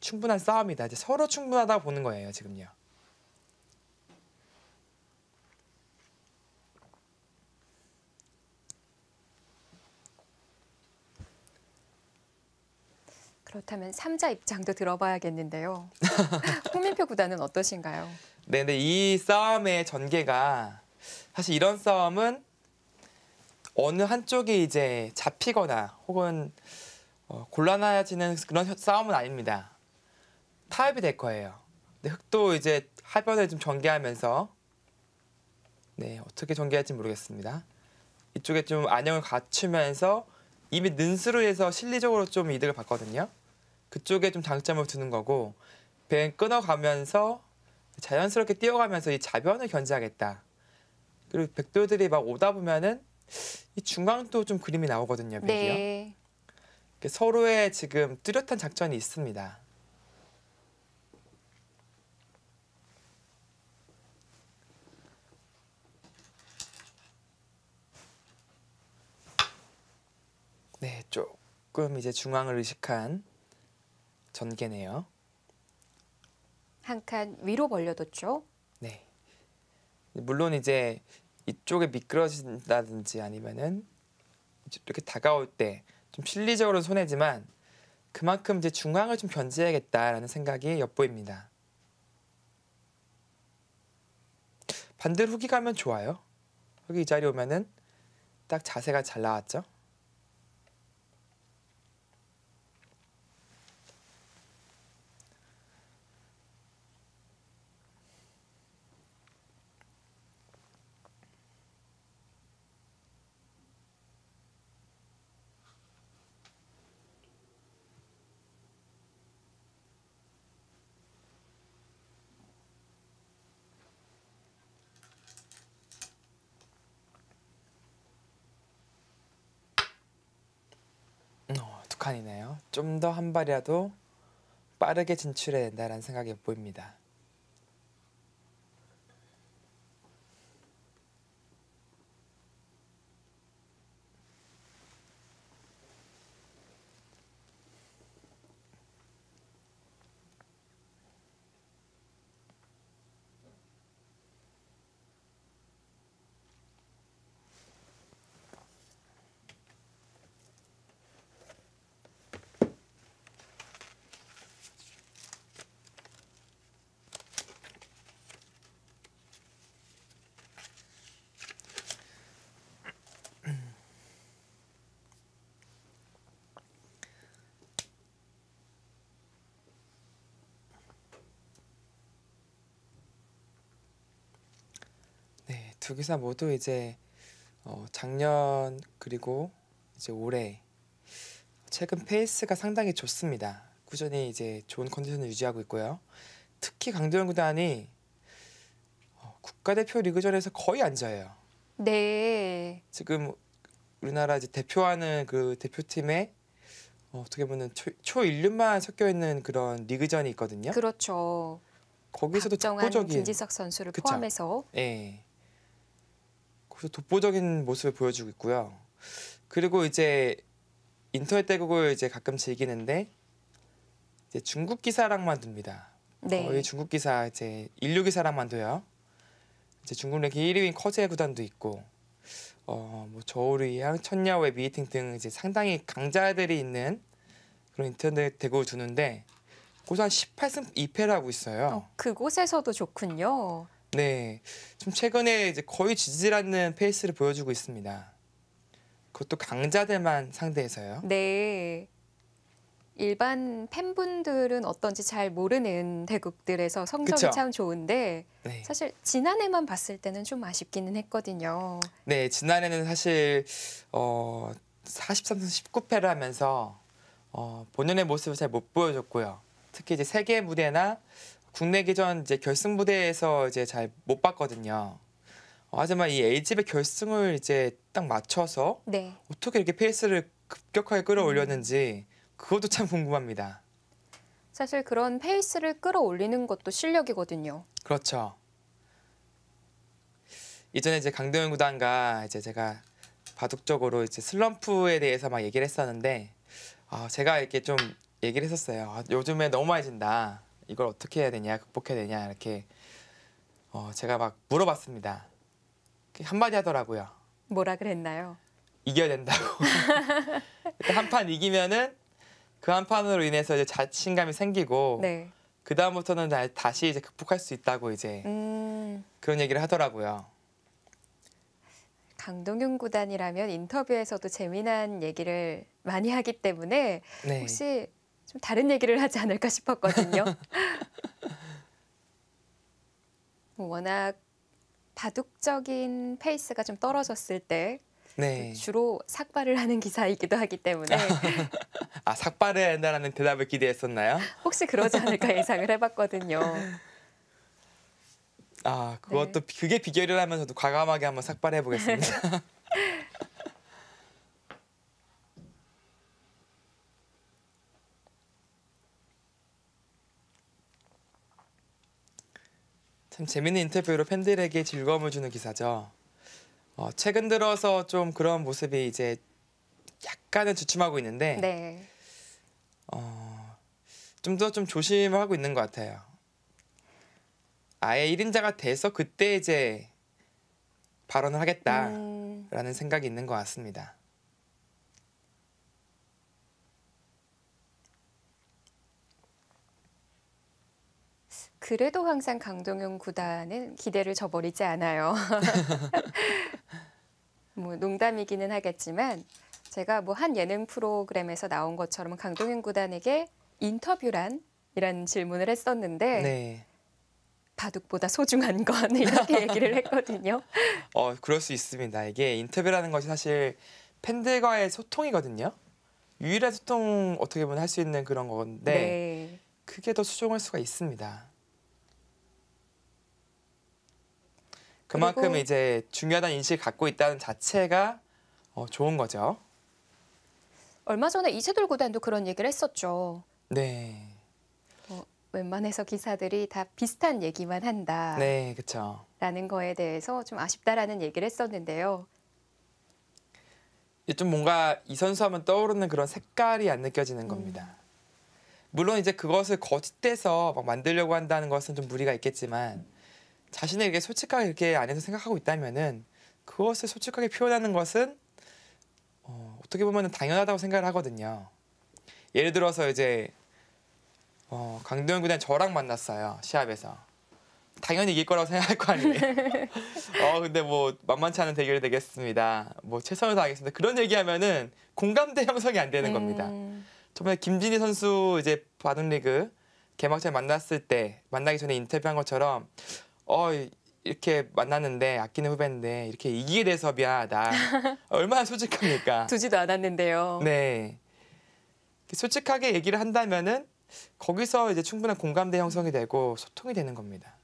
충분한 싸움이다. 이제 서로 충분하다고 보는 거예요, 지금요. 그렇다면 3자 입장도 들어봐야겠는데요. 홍민표 구단은 어떠신가요? 네, 근데 이 싸움의 전개가 사실 이런 싸움은 어느 한쪽이 이제 잡히거나 혹은 곤란해지는 그런 싸움은 아닙니다. 타협이 될 거예요. 근데 흑도 이제 하변을 좀 전개하면서 네, 어떻게 전개할지 모르겠습니다. 이쪽에 좀 안형을 갖추면서 이미 는수로 해서 실리적으로 좀 이득을 봤거든요. 그쪽에 좀 장점을 두는 거고 뱅 끊어가면서 자연스럽게 뛰어가면서 이 자변을 견제하겠다. 그리고 백돌들이 막 오다 보면은 이 중앙도 좀 그림이 나오거든요, 백이요. 네. 서로의 지금 뚜렷한 작전이 있습니다. 네, 조금 이제 중앙을 의식한 전개네요. 한 칸 위로 벌려뒀죠. 네. 물론 이제 이쪽에 미끄러진다든지 아니면은 이렇게 다가올 때 좀 실리적으로 손해지만 그만큼 이제 중앙을 좀 견제해야겠다라는 생각이 엿보입니다. 반대로 훅이 가면 좋아요. 훅이 이 자리 오면은 딱 자세가 잘 나왔죠. 두 칸이네요. 좀 더 한 발이라도 빠르게 진출해야 된다는 생각이 보입니다. 네, 두 기사 모두 이제 작년 그리고 이제 올해 최근 페이스가 상당히 좋습니다. 꾸준히 이제 좋은 컨디션을 유지하고 있고요. 특히 강도현 구단이 국가대표 리그전에서 거의 안 져요. 네. 지금 우리나라 이제 대표하는 그 대표팀에 어떻게 보면 초일륜만 섞여 있는 그런 리그전이 있거든요. 그렇죠. 거기서도 박정환, 독보적인, 김지석 선수를 그쵸? 포함해서 예, 거기서 독보적인 모습을 보여주고 있고요. 그리고 이제 인터넷 대국을 이제 가끔 즐기는데 이제 중국 기사랑만 둡니다. 네. 거의 중국 기사 이제 인류 기사랑만 둬요. 이제 중국 랭킹 1위인 커제 구단도 있고 뭐 저울의향, 천야의 미팅 등 이제 상당히 강자들이 있는 그런 인터넷 대국을 두는데 고소 한 18승 2패를 하고 있어요. 그곳에서도 좋군요. 네, 좀 최근에 이제 거의 지지질 않는 페이스를 보여주고 있습니다. 그것도 강자들만 상대해서요. 네. 일반 팬분들은 어떤지 잘 모르는 대국들에서 성적이 그쵸? 참 좋은데 네. 사실 지난해만 봤을 때는 좀 아쉽기는 했거든요. 네, 지난해는 사실 43승 19패를 하면서 본연의 모습을 잘 못 보여줬고요. 특히 이제 세계 무대나 국내 기전 이제 결승 무대에서 이제 잘 못 봤거든요. 하지만 이 A집의 결승을 이제 딱 맞춰서 네. 어떻게 이렇게 페이스를 급격하게 끌어올렸는지 그것도 참 궁금합니다. 사실 그런 페이스를 끌어올리는 것도 실력이거든요. 그렇죠. 이전에 이제 강동현 구단과 이제 제가 바둑적으로 이제 슬럼프에 대해서 막 얘기를 했었는데 제가 이렇게 좀 얘기를 했었어요. 요즘에 너무 많이 진다. 이걸 어떻게 해야 되냐, 극복해야 되냐 이렇게 제가 막 물어봤습니다. 한마디 하더라고요. 뭐라 그랬나요? 이겨야 된다고. 한 판 이기면은 그 한 판으로 인해서 이제 자신감이 생기고 네. 그 다음부터는 다시 이제 극복할 수 있다고 이제 그런 얘기를 하더라고요. 강동윤 구단이라면 인터뷰에서도 재미난 얘기를 많이 하기 때문에 네. 혹시 좀 다른 얘기를 하지 않을까 싶었거든요. 워낙 바둑적인 페이스가 좀 떨어졌을 때 네. 주로 삭발을 하는 기사이기도 하기 때문에 삭발을 해야 한다는 대답을 기대했었나요? 혹시 그러지 않을까 예상을 해봤거든요. 그것도 그게 비결이라면 저도 과감하게 한번 삭발해 보겠습니다. 참 재밌는 인터뷰로 팬들에게 즐거움을 주는 기사죠. 최근 들어서 좀 그런 모습이 이제 약간은 주춤하고 있는데 네. 좀 더 좀 조심을 하고 있는 것 같아요. 아예 1인자가 돼서 그때 이제 발언을 하겠다라는 생각이 있는 것 같습니다. 그래도 항상 강동윤 구단은 기대를 저버리지 않아요. 뭐 농담이기는 하겠지만 제가 뭐 한 예능 프로그램에서 나온 것처럼 강동윤 구단에게 인터뷰란? 이런 질문을 했었는데 네. 바둑보다 소중한 건 이렇게 얘기를 했거든요. 그럴 수 있습니다. 이게 인터뷰라는 것이 사실 팬들과의 소통이거든요. 유일한 소통 어떻게 보면 할 수 있는 그런 건데 네. 그게 더 소중할 수가 있습니다. 그만큼 그리고 이제 중요하다는 인식을 갖고 있다는 자체가 좋은 거죠. 얼마 전에 이세돌 구단도 그런 얘기를 했었죠. 네. 웬만해서 기사들이 다 비슷한 얘기만 한다. 네, 그렇죠. 라는 거에 대해서 좀 아쉽다라는 얘기를 했었는데요. 좀 뭔가 이 선수 하면 떠오르는 그런 색깔이 안 느껴지는 겁니다. 물론 이제 그것을 거짓돼서 막 만들려고 한다는 것은 좀 무리가 있겠지만 자신을 이렇게 솔직하게 이렇게 안에서 생각하고 있다면은 그것을 솔직하게 표현하는 것은 어떻게 보면 당연하다고 생각을 하거든요. 예를 들어서 이제 강동현 구단 저랑 만났어요. 시합에서. 당연히 이길 거라고 생각할 거 아니에요. 근데 뭐 만만치 않은 대결이 되겠습니다. 뭐 최선을 다하겠습니다. 그런 얘기하면은 공감대 형성이 안 되는 겁니다. 저번에 김진희 선수 이제 바둑리그 개막전에 만나기 전에 인터뷰한 것처럼 이렇게 만났는데 아끼는 후배인데 이렇게 이기게 돼서 미안하다. 얼마나 솔직합니까? 두지도 않았는데요. 네. 솔직하게 얘기를 한다면은 거기서 이제 충분한 공감대 형성이 되고 소통이 되는 겁니다.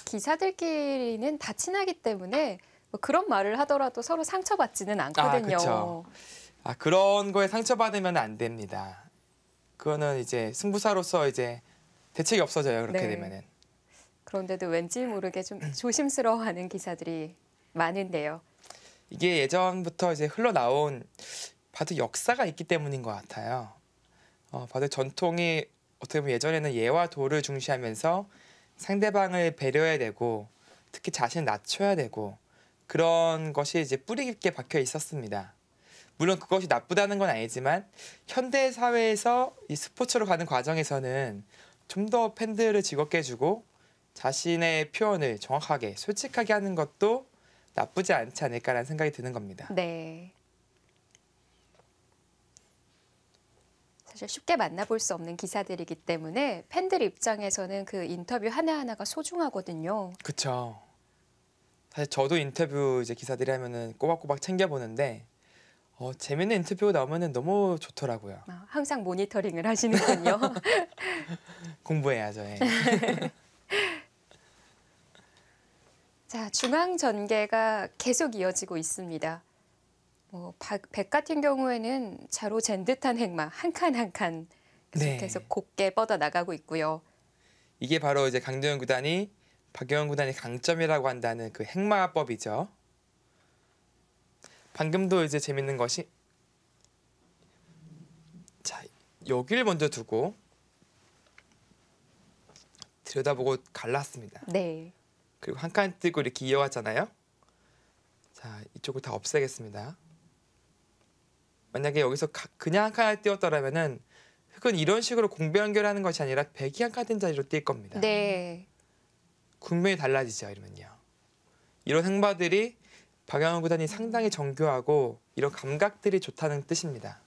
기사들끼리는 다 친하기 때문에 뭐 그런 말을 하더라도 서로 상처받지는 않거든요. 그렇죠. 그런 거에 상처받으면 안 됩니다. 그거는 이제 승부사로서 이제 대책이 없어져요. 그렇게 네. 되면은. 그런데도 왠지 모르게 좀 조심스러워하는 기사들이 많은데요. 이게 예전부터 이제 흘러나온 바둑 역사가 있기 때문인 것 같아요. 바둑 전통이 어떻게 보면 예전에는 예와 도를 중시하면서 상대방을 배려해야 되고 특히 자신을 낮춰야 되고 그런 것이 이제 뿌리 깊게 박혀 있었습니다. 물론 그것이 나쁘다는 건 아니지만 현대 사회에서 이 스포츠로 가는 과정에서는 좀 더 팬들을 즐겁게 해주고 자신의 표현을 정확하게 솔직하게 하는 것도 나쁘지 않지 않을까라는 생각이 드는 겁니다. 네. 사실 쉽게 만나볼 수 없는 기사들이기 때문에 팬들 입장에서는 그 인터뷰 하나하나가 소중하거든요. 그렇죠. 사실 저도 인터뷰 이제 기사들이 하면은 꼬박꼬박 챙겨보는데 재밌는 인터뷰가 나오면은 너무 좋더라고요. 아, 항상 모니터링을 하시는군요. 공부해야죠. 예. 자, 중앙 전개가 계속 이어지고 있습니다. 백 같은 경우에는 자로 잰 듯한 행마 한 칸 한 칸 계속해서 네. 곱게 뻗어 나가고 있고요. 이게 바로 이제 강도현 구단이 박용현 구단의 강점이라고 한다는 그 행마법이죠. 방금도 이제 재밌는 것이 자 여기를 먼저 두고 들여다보고 갈랐습니다. 네. 그리고 한 칸 뜨고 이렇게 이어갔잖아요. 자 이쪽을 다 없애겠습니다. 만약에 여기서 그냥 한 칸을 띄웠더라면은 흙은 이런 식으로 공배 연결하는 것이 아니라 백이 한 칸 뜬 자리로 뛸 겁니다. 네. 국면이 달라지죠. 이러면요. 이런 행마들이 박용현 구단이 상당히 정교하고 이런 감각들이 좋다는 뜻입니다.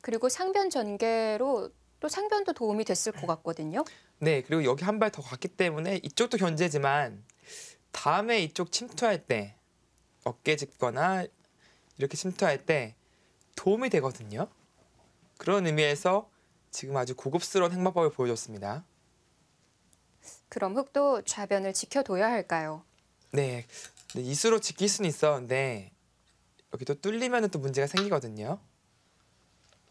그리고 상변 전개로 또 상변도 도움이 됐을 것 같거든요. 네, 그리고 여기 한 발 더 갔기 때문에 이쪽도 견제지만 다음에 이쪽 침투할 때 어깨 짚거나 이렇게 침투할 때 도움이 되거든요. 그런 의미에서 지금 아주 고급스러운 행마법을 보여줬습니다. 그럼 흙도 좌변을 지켜둬야 할까요? 네, 이수로 지킬 수는 있었는데 여기 또 뚫리면 또 문제가 생기거든요.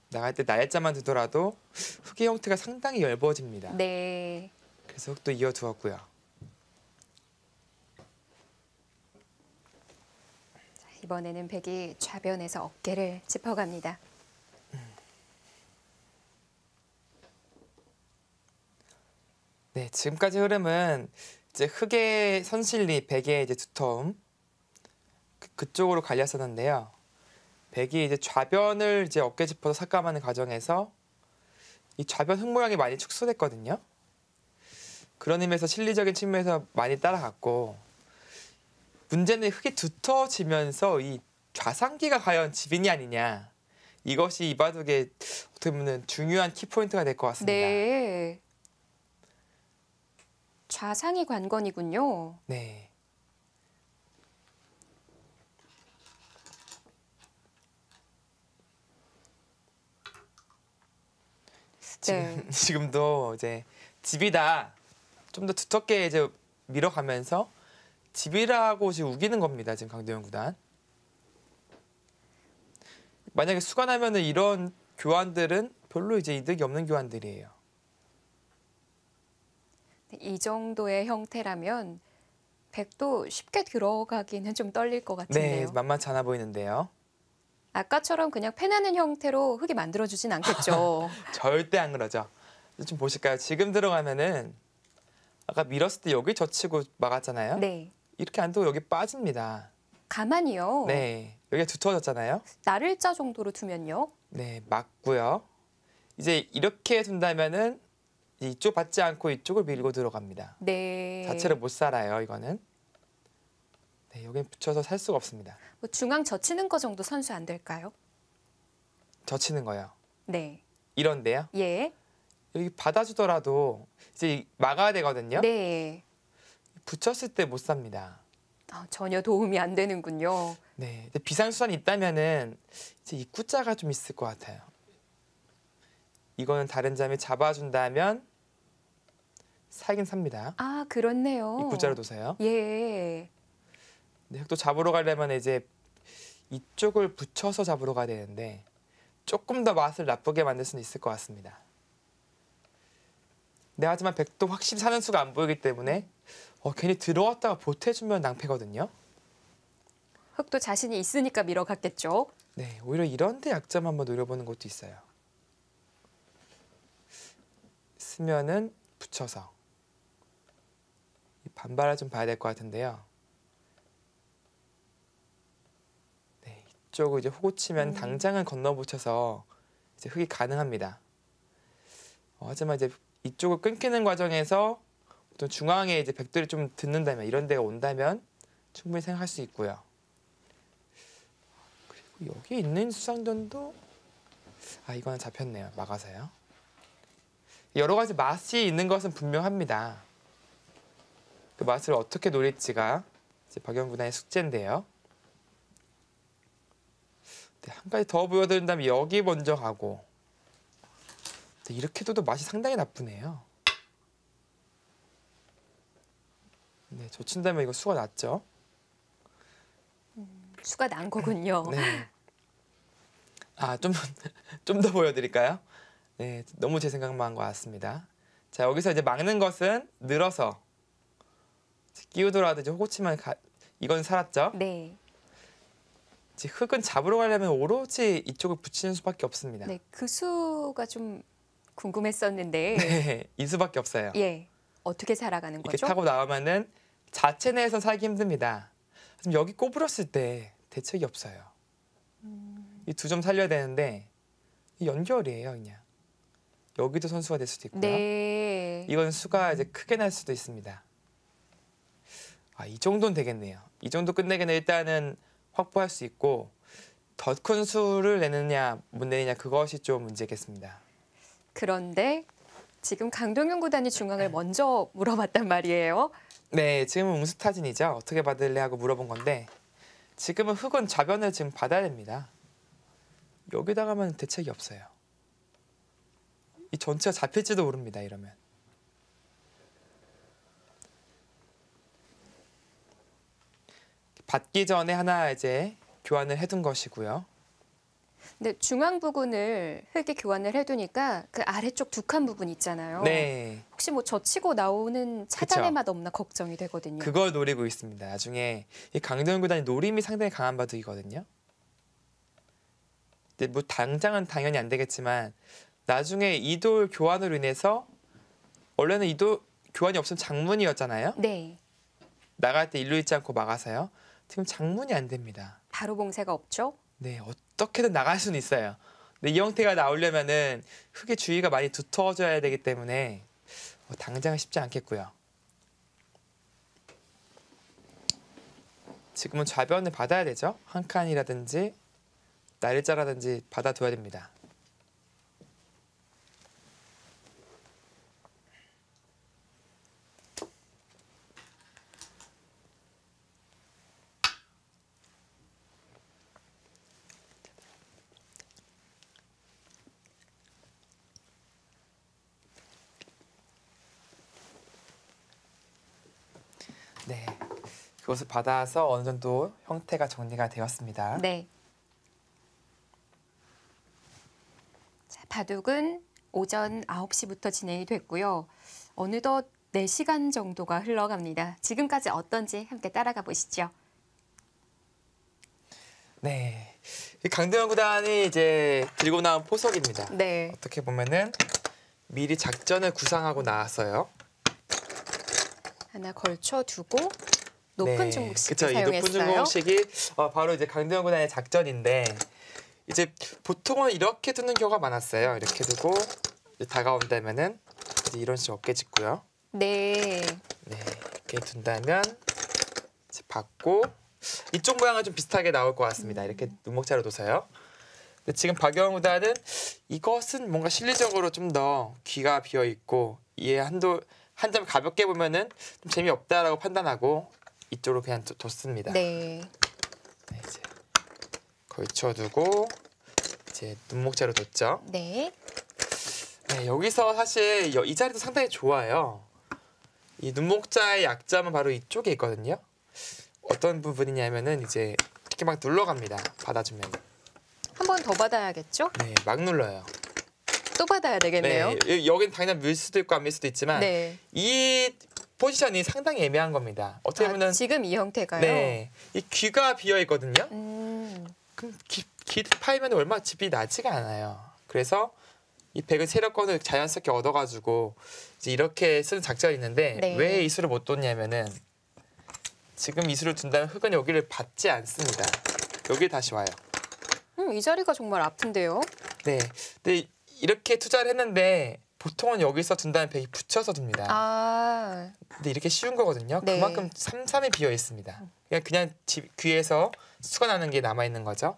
나갈 때 날짜만 두더라도 흙의 형태가 상당히 얇아집니다. 네. 그래서 흙도 이어두었고요. 이번에는 백이 좌변에서 어깨를 짚어갑니다. 네, 지금까지 흐름은 이제 흙의 선실리, 백의 이제 두터움 그쪽으로 갈렸었는데요. 백이 이제 좌변을 이제 어깨 짚어서 삭감하는 과정에서 이 좌변 흙 모양이 많이 축소됐거든요. 그런 의미에서 실리적인 측면에서 많이 따라갔고 문제는 흙이 두터워지면서 이 좌상기가 과연 지빈이 아니냐 이것이 이 바둑의 어떻게 보면 중요한 키포인트가 될 것 같습니다. 네. 좌상이 관건이군요. 네. 네. 지금도 이제 집이다 좀 더 두텁게 이제 밀어가면서 집이라고 지금 우기는 겁니다. 지금 강도현 구단. 만약에 수관하면은 이런 교환들은 별로 이제 이득이 없는 교환들이에요. 이 정도의 형태라면 백도 쉽게 들어가기는 좀 떨릴 것 같은데요. 네, 만만치 않아 보이는데요. 아까처럼 그냥 패나는 형태로 흙이 만들어주진 않겠죠. 절대 안 그러죠. 좀 보실까요? 지금 들어가면은 아까 밀었을 때 여기 젖히고 막았잖아요. 네. 이렇게 안 두고 여기 빠집니다. 가만히요. 네, 여기가 두터워졌잖아요. 나를자 정도로 두면요. 네, 맞고요. 이제 이렇게 둔다면은 이쪽 받지 않고 이쪽을 밀고 들어갑니다. 네. 자체를 못 살아요, 이거는. 네, 여기 붙여서 살 수가 없습니다. 뭐 중앙 젖히는 거 정도 선수 안 될까요? 젖히는 거요. 네. 이런데요. 예. 여기 받아주더라도 이제 막아야 되거든요. 네. 붙였을 때 못 삽니다. 전혀 도움이 안 되는군요. 네, 근데 비상수단이 있다면은 이제 이 구자가 좀 있을 것 같아요. 이거는 다른 점이 잡아준다면 살긴 삽니다. 아, 그렇네요. 이 구자를 둬서요. 예. 네, 흙도 잡으러 가려면 이제 이쪽을 붙여서 잡으러 가야 되는데 조금 더 맛을 나쁘게 만들 수는 있을 것 같습니다. 네, 하지만 백도 확실히 사는 수가 안 보이기 때문에 괜히 들어왔다가 보태주면 낭패거든요. 흙도 자신이 있으니까 밀어갔겠죠. 네, 오히려 이런 데 약점 한번 노려보는 것도 있어요. 쓰면은 붙여서 이 반발을 좀 봐야 될 것 같은데요. 이쪽을 이제 호구 치면 당장은 건너붙여서 이제 흑이 가능합니다. 하지만 이제 이쪽을 끊기는 과정에서 어떤 중앙에 이제 백돌이 좀 듣는다면 이런 데가 온다면 충분히 생각할 수 있고요. 그리고 여기 있는 수상전도 이거는 잡혔네요. 막아서요. 여러 가지 맛이 있는 것은 분명합니다. 그 맛을 어떻게 노릴지가 이제 박영 구단의 숙제인데요. 네, 한 가지 더 보여드린다면 여기 먼저 가고 네, 이렇게 둬도 맛이 상당히 나쁘네요. 네, 저 친다면 이거 수가 났죠. 수가 난 거군요. 네. 좀 더 보여드릴까요? 네, 너무 제 생각만 한 것 같습니다. 자, 여기서 이제 막는 것은 늘어서 끼우더라도 이제 호구치면 이건 살았죠? 네. 이제 흙은 잡으러 가려면 오로지 이쪽을 붙이는 수밖에 없습니다. 네, 그 수가 좀 궁금했었는데. 네, 이 수밖에 없어요. 예. 어떻게 살아가는 이렇게 거죠? 타고 나오면은 자체 내에서 살기 힘듭니다. 지금 여기 꼬부렸을 때 대책이 없어요. 이 두 점 살려야 되는데 이 연결이에요, 그냥. 여기도 선수가 될 수도 있고요. 네. 이건 수가 이제 크게 날 수도 있습니다. 이 정도는 되겠네요. 이 정도 끝내기는 일단은 확보할 수 있고 더 큰 수를 내느냐 못 내느냐 그것이 좀 문제겠습니다. 그런데 지금 강동윤 구단이 중앙을 먼저 물어봤단 말이에요. 네, 지금은 웅스타진이죠. 어떻게 받을래 하고 물어본 건데 지금은 흑은 좌변을 지금 받아야 됩니다. 여기다가면 대책이 없어요. 이 전체가 잡힐지도 모릅니다. 이러면. 받기 전에 하나 이제 교환을 해둔 것이고요. 근데 중앙 부분을 흙에 교환을 해두니까 그 아래쪽 두 칸 부분 있잖아요. 네, 혹시 뭐 젖히고 나오는 차단의 그쵸. 맛 없나 걱정이 되거든요. 그걸 노리고 있습니다. 나중에 이 강동윤 구단이 노림이 상당히 강한 바둑이거든요. 근데 뭐 당장은 당연히 안 되겠지만 나중에 이돌 교환으로 인해서 원래는 이돌 교환이 없으면 장문이었잖아요. 네. 나갈 때 일로 있지 않고 막아서요. 지금 장문이 안 됩니다. 바로 봉쇄가 없죠? 네, 어떻게든 나갈 수는 있어요. 근데 이 형태가 나오려면은 흙의 주위가 많이 두터워져야 되기 때문에 당장은 쉽지 않겠고요. 지금은 좌변을 받아야 되죠. 한 칸이라든지 날짜라든지 받아둬야 됩니다. 네, 그것을 받아서 어느 정도 형태가 정리가 되었습니다. 네. 자, 바둑은 오전 9시부터 진행이 됐고요. 어느덧 4시간 정도가 흘러갑니다. 지금까지 어떤지 함께 따라가 보시죠. 네, 이 강동윤 구단이 이제 들고 나온 포석입니다. 네. 어떻게 보면은 미리 작전을 구상하고 나왔어요. 하나 걸쳐 두고 높은 네, 중국식을 그쵸, 이 사용했어요. 높은 중국식이 바로 이제 강동윤 구단의 작전인데 이제 보통은 이렇게 두는 경우가 많았어요. 이렇게 두고 이제 다가온다면은 이제 이런 식으로 어깨 짚고요. 네. 네, 이렇게 둔다면 이제 받고 이쪽 모양은 좀 비슷하게 나올 것 같습니다. 이렇게 눈목자로 둬서요. 근데 지금 박영훈 구단은 이것은 뭔가 실리적으로 좀 더 귀가 비어 있고 이에 한 점 가볍게 보면은 좀 재미없다라고 판단하고 이쪽으로 그냥 뒀습니다. 네. 네, 이제 걸쳐두고 이제 눈목자로 뒀죠. 네. 네, 여기서 사실 이 자리도 상당히 좋아요. 이 눈목자의 약점은 바로 이쪽에 있거든요. 어떤 부분이냐면은 이제 이렇게 막 눌러갑니다. 받아주면. 한 번 더 받아야겠죠? 네, 막 눌러요. 또 받아야 되겠네요. 네, 여긴 당장 밀 수도 있고 안 밀 수도 있지만 네. 이 포지션이 상당히 애매한 겁니다. 어떻게 보면 지금 이 형태가요? 네, 이 귀가 비어 있거든요. 그럼 귀 파이면 얼마 집이 나지가 않아요. 그래서 이 백은 세력권을 자연스럽게 얻어가지고 이제 이렇게 쓰는 작전이 있는데 네. 왜 이수를 못 뒀냐면은 지금 이수를 둔다면 흑은 여기를 받지 않습니다. 여기 다시 와요. 이 자리가 정말 아픈데요. 네. 근데 이렇게 투자를 했는데 보통은 여기서 둔다면 백이 붙여서 둡니다. 아, 근데 이렇게 쉬운 거거든요. 네. 그만큼 3-3이 비어 있습니다. 그냥 귀에서 수가 나는 게 남아 있는 거죠.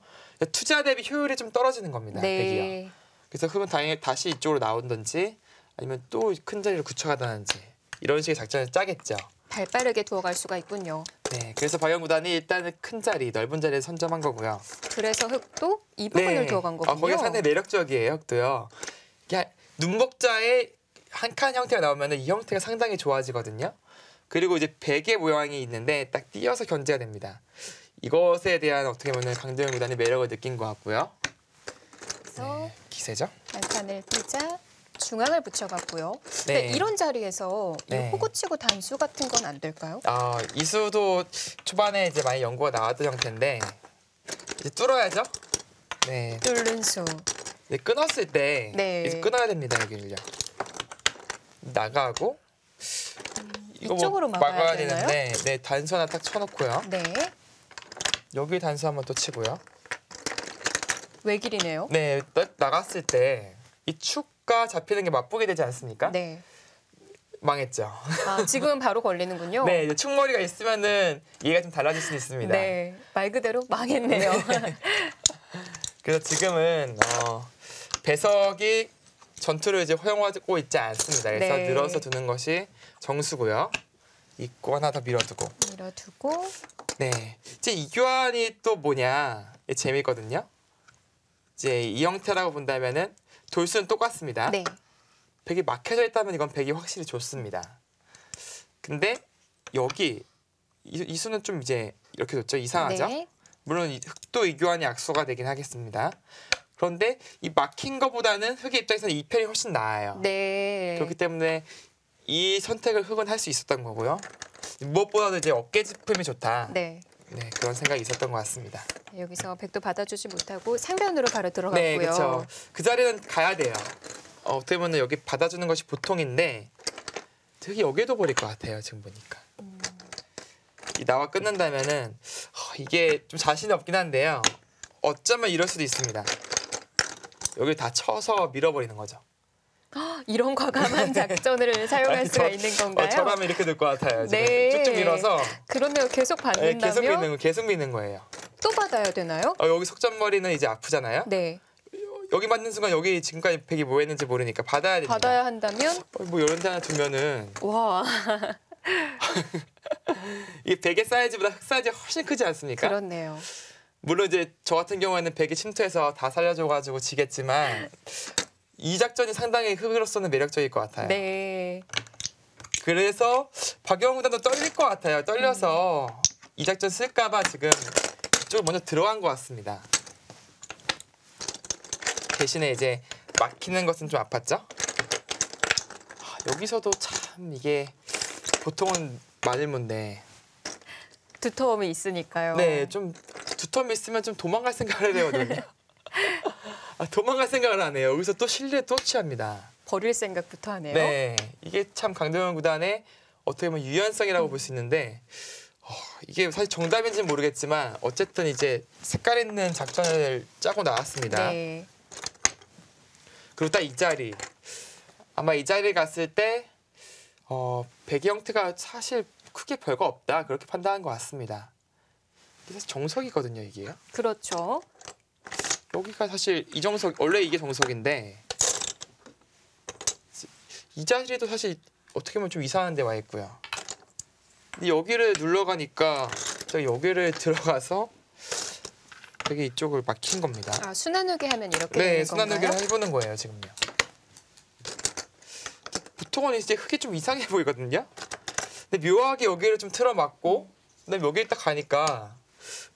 투자 대비 효율이 좀 떨어지는 겁니다. 백이요. 네. 그래서 그러면 당연히 다시 이쪽으로 나온든지 아니면 또 큰 자리를 굳혀가든지 이런 식의 작전을 짜겠죠. 발 빠르게 두어갈 수가 있군요. 네, 그래서 박영 구단이 일단은 큰 자리, 넓은 자리를 선점한 거고요. 그래서 흑도 이 부분을 두어간 거군요. 거기가 상당히 매력적이에요, 흑도요. 이게 눈목자에 한 칸 형태가 나오면 이 형태가 상당히 좋아지거든요. 그리고 이제 베개 모양이 있는데 딱 띄어서 견제가 됩니다. 이것에 대한 어떻게 보면 강도영 구단이 매력을 느낀 것 같고요. 그래서 네, 기세죠? 한 칸을 띄자 중앙을 붙여갔고요. 네. 네, 이런 자리에서 네. 이 호구치고 단수 같은 건 안 될까요? 이수도 초반에 이제 많이 연구가 나왔던 형태인데 이제 뚫어야죠. 네, 뚫는 수. 네, 끊었을 때 네. 이제 끊어야 됩니다. 여기를요. 나가고 이거 이쪽으로 뭐 막아야 되나요? 되는데 네, 단수 하나 딱 쳐놓고요. 네. 여기 단수 한번 또 치고요. 외길이네요. 네, 딱 나갔을 때 이 축과 잡히는 게 맞보게 되지 않습니까? 네. 망했죠. 아, 지금은 바로 걸리는군요. 네, 이제 축머리가 있으면은 얘가 좀 달라질 수 있습니다. 네. 말 그대로 망했네요. 그래서 지금은 배석이 전투를 이제 허용하고 있지 않습니다. 그래서 네. 늘어서 두는 것이 정수고요. 있고 하나 더 밀어두고. 밀어두고 네, 이제 이 교환이 또 뭐냐 재미있거든요. 이제 이 형태라고 본다면은 돌수는 똑같습니다. 네. 백이 막혀져 있다면 이건 백이 확실히 좋습니다. 근데 여기 이 수는 좀 이제 이렇게 뒀죠. 이상하죠. 네. 물론 흑도 이 교환이 악수가 되긴 하겠습니다. 그런데 이 막힌 것보다는 흑의 입장에서는 이 편이 훨씬 나아요. 네. 그렇기 때문에 이 선택을 흑은 할 수 있었던 거고요. 무엇보다도 이제 어깨 짚음이 좋다. 네. 네, 그런 생각이 있었던 것 같습니다. 여기서 백도 받아주지 못하고 상변으로 바로 들어갔고요. 네, 그렇죠. 그 자리는 가야 돼요. 어떻게 보면 여기 받아주는 것이 보통인데 되게 여기도 버릴 것 같아요. 지금 보니까. 이 나와 끊는다면은 이게 좀 자신이 없긴 한데요. 어쩌면 이럴 수도 있습니다. 여기 다 쳐서 밀어버리는 거죠. 이런 과감한 작전을 사용할 아니, 수가 있는 건가요? 저라면 이렇게 될 것 같아요. 지금 네. 쭉쭉 밀어서 그러면 계속 네, 받는다면 계속 미는 거예요. 또 받아야 되나요? 여기 속점머리는 이제 아프잖아요. 네. 여기 맞는 순간 여기 지금까지 백이 뭐 했는지 모르니까 받아야 됩니다. 받아야 한다면 뭐 이런 데 하나 두면은 와 이게 백의 사이즈보다 흑 사이즈 훨씬 크지 않습니까? 그렇네요. 물론 이제 저 같은 경우에는 백이 침투해서 다 살려줘가지고 지겠지만 이 작전이 상당히 흑으로서는 매력적일 것 같아요. 네. 그래서 박영훈 구단도 떨릴 것 같아요. 떨려서 이 작전 쓸까봐 지금 이쪽을 먼저 들어간 것 같습니다. 대신에 이제 막히는 것은 좀 아팠죠? 여기서도 참 이게 보통은 마질문데 두터움이 있으니까요. 네, 좀 두텀이 있으면 좀 도망갈 생각을 해야 되거든요. 도망갈 생각을 안 해요. 여기서 또 실리에 또 취합니다. 버릴 생각부터 하네요. 네, 이게 참 강동원 구단의 어떻게 보면 유연성이라고 볼 수 있는데 이게 사실 정답인지는 모르겠지만 어쨌든 이제 색깔 있는 작전을 짜고 나왔습니다. 네. 그리고 딱 이 자리 아마 이 자리에 갔을 때 백의 형태가 사실 크게 별거 없다 그렇게 판단한 것 같습니다. 이게 사실 정석이거든요, 이게요. 그렇죠. 여기가 사실 이 정석 원래 이게 정석인데 이 자리도 사실 어떻게 보면 좀 이상한 데 와 있고요. 근데 여기를 눌러가니까 제가 여기를 들어가서 되게 이쪽을 막힌 겁니다. 아, 순환우기 하면 이렇게 네, 되는 순환우기를 건가요? 해보는 거예요, 지금요. 보통은 이제 흙이 좀 이상해 보이거든요. 근데 묘하게 여기를 좀 틀어막고 그다음에 여기를 딱 가니까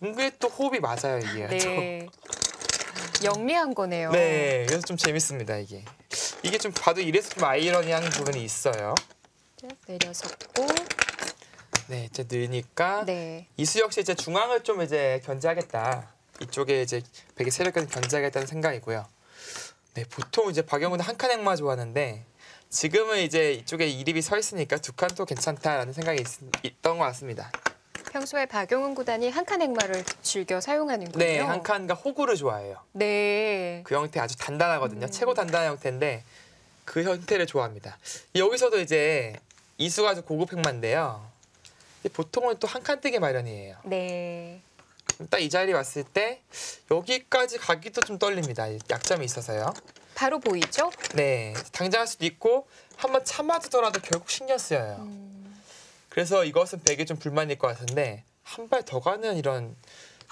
은근히 또 호흡이 맞아요, 이게. 네. 영리한 거네요. 네, 그래서 좀 재밌습니다, 이게. 이게 좀 봐도 이래서 좀 아이러니한 부분이 있어요. 내려섰고. 네, 이제 느니까 네. 이수 역시 이제 중앙을 좀 이제 견제하겠다. 이쪽에 이제 백의 세력까지 견제하겠다는 생각이고요. 네, 보통 이제 박영훈은 한 칸 행마 좋아하는데 지금은 이제 이쪽에 이립이 서 있으니까 두 칸도 괜찮다라는 생각이 있던 것 같습니다. 평소에 박용훈 구단이 한 칸 행마를 즐겨 사용하는군요. 네, 한 칸과 호구를 좋아해요. 네. 그 형태 아주 단단하거든요. 최고 단단한 형태인데 그 형태를 좋아합니다. 여기서도 이제 이수가 아주 고급 행마인데요. 보통은 또 한 칸 뜨기 마련이에요. 네. 딱 이 자리에 왔을 때 여기까지 가기도 좀 떨립니다. 약점이 있어서요. 바로 보이죠? 네, 당장할 수도 있고 한번 참아두더라도 결국 신경 쓰여요. 그래서 이것은 백이 좀 불만일 것 같은데 한 발 더 가는 이런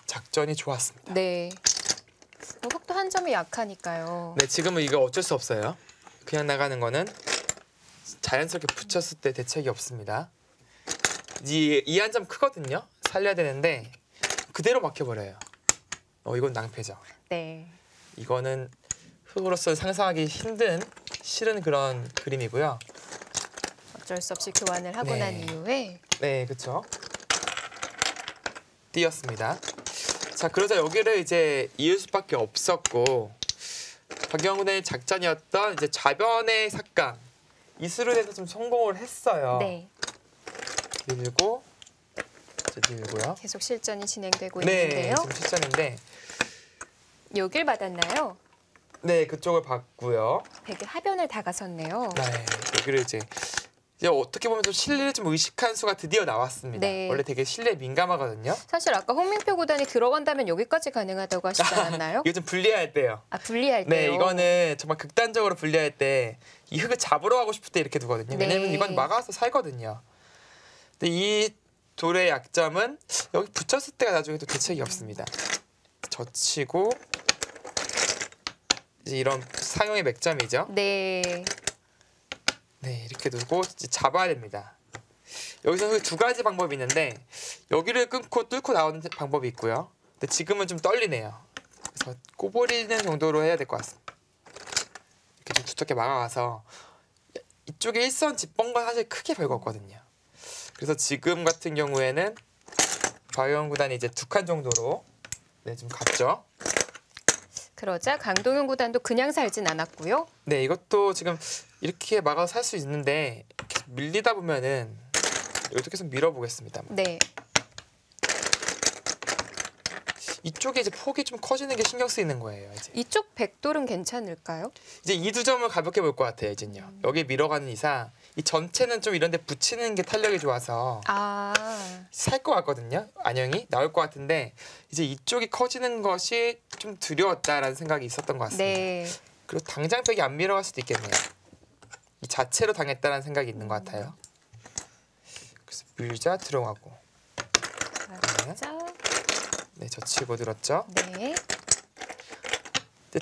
작전이 좋았습니다. 네. 흑도 한 점이 약하니까요. 네, 지금은 이거 어쩔 수 없어요. 그냥 나가는 거는 자연스럽게 붙였을 때 대책이 없습니다. 이 한 점 크거든요. 살려야 되는데 그대로 막혀버려요. 이건 낭패죠. 네. 이거는 흑으로서 상상하기 힘든 싫은 그런 그림이고요. 어쩔 수 없이 교환을 하고 네. 난 이후에 네, 그렇죠. 띄었습니다. 자, 그러자 여기를 이제 이을 수밖에 없었고 박영훈의 작전이었던 이제 좌변의 삭강 이수를 해서 좀 성공을 했어요. 네. 밀고 이제 밀고요. 계속 실전이 진행되고 네, 있는데요. 지금 실전인데 여길 받았나요? 네, 그쪽을 봤고요. 백의 하변을 다가섰네요. 네, 여기를 이제 어떻게 보면 좀 실리를 좀 의식한 수가 드디어 나왔습니다. 네. 원래 되게 실리에 민감하거든요. 사실 아까 홍민표 구단이 들어간다면 여기까지 가능하다고 하시지 않았나요? 이거 좀 불리할 때요. 아, 분리할 네, 때요. 이거는 정말 극단적으로 분리할 때 이 흙을 잡으러 가고 싶을 때 이렇게 두거든요. 네. 왜냐면 이건 막아서 살거든요. 근데 이 돌의 약점은 여기 붙였을 때가 나중에 또 대책이 없습니다. 젖히고 이제 이런 사용의 맥점이죠. 네. 네, 이렇게 두고 이제 잡아야 됩니다. 여기서 두 가지 방법이 있는데 여기를 끊고 뚫고 나오는 방법이 있고요. 근데 지금은 좀 떨리네요. 그래서 꼬부리는 정도로 해야 될 것 같습니다. 이렇게 좀 두텁게 막아가서 이쪽에 일선 짚은 건 사실 크게 별거 없거든요. 그래서 지금 같은 경우에는 박영훈 구단이 이제 2칸 정도로 네, 좀 갔죠. 그러자 강동윤 구단도 그냥 살진 않았고요. 네, 이것도 지금 이렇게 막아서 살 수 있는데 계속 밀리다 보면은 이것도 계속 밀어보겠습니다. 네. 이쪽에 이제 폭이 좀 커지는 게 신경 쓰이는 거예요. 이제 이쪽 백돌은 괜찮을까요? 이제 이 두 점을 가볍게 볼 것 같아요. 이제요. 여기 밀어가는 이상 이 전체는 좀 이런데 붙이는 게 탄력이 좋아서 아, 살 것 같거든요. 안형이 나올 것 같은데 이제 이쪽이 커지는 것이 좀 두려웠다라는 생각이 있었던 것 같습니다. 네. 그리고 당장 벽이 안 밀어갈 수도 있겠네요. 이 자체로 당했다는 생각이 있는 것 같아요. 그래서 밀자 들어가고 자, 네, 젖히고 들었죠. 네.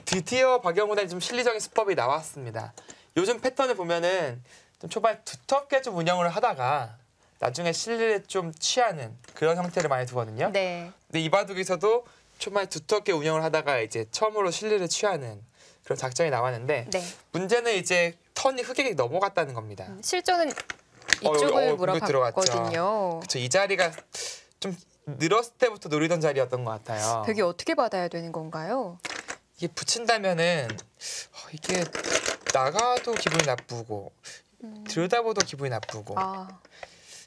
드디어 박영훈의 좀 실리적인 수법이 나왔습니다. 요즘 패턴을 보면은 좀 초반에 두텁게 좀 운영을 하다가 나중에 실리를 좀 취하는 그런 형태를 많이 두거든요. 네. 근데 이 바둑에서도 초반에 두텁게 운영을 하다가 이제 처음으로 실리를 취하는 그런 작전이 나왔는데 네. 문제는 이제 턴이 흑에게 넘어갔다는 겁니다. 실전은 여기, 이쪽을 이거 물어봤거든요. 그렇죠. 이 자리가 좀 늘었을 때부터 노리던 자리였던 것 같아요. 벽이 어떻게 받아야 되는 건가요? 이게 붙인다면은 이게 나가도 기분이 나쁘고 들여다보도 기분이 나쁘고 아,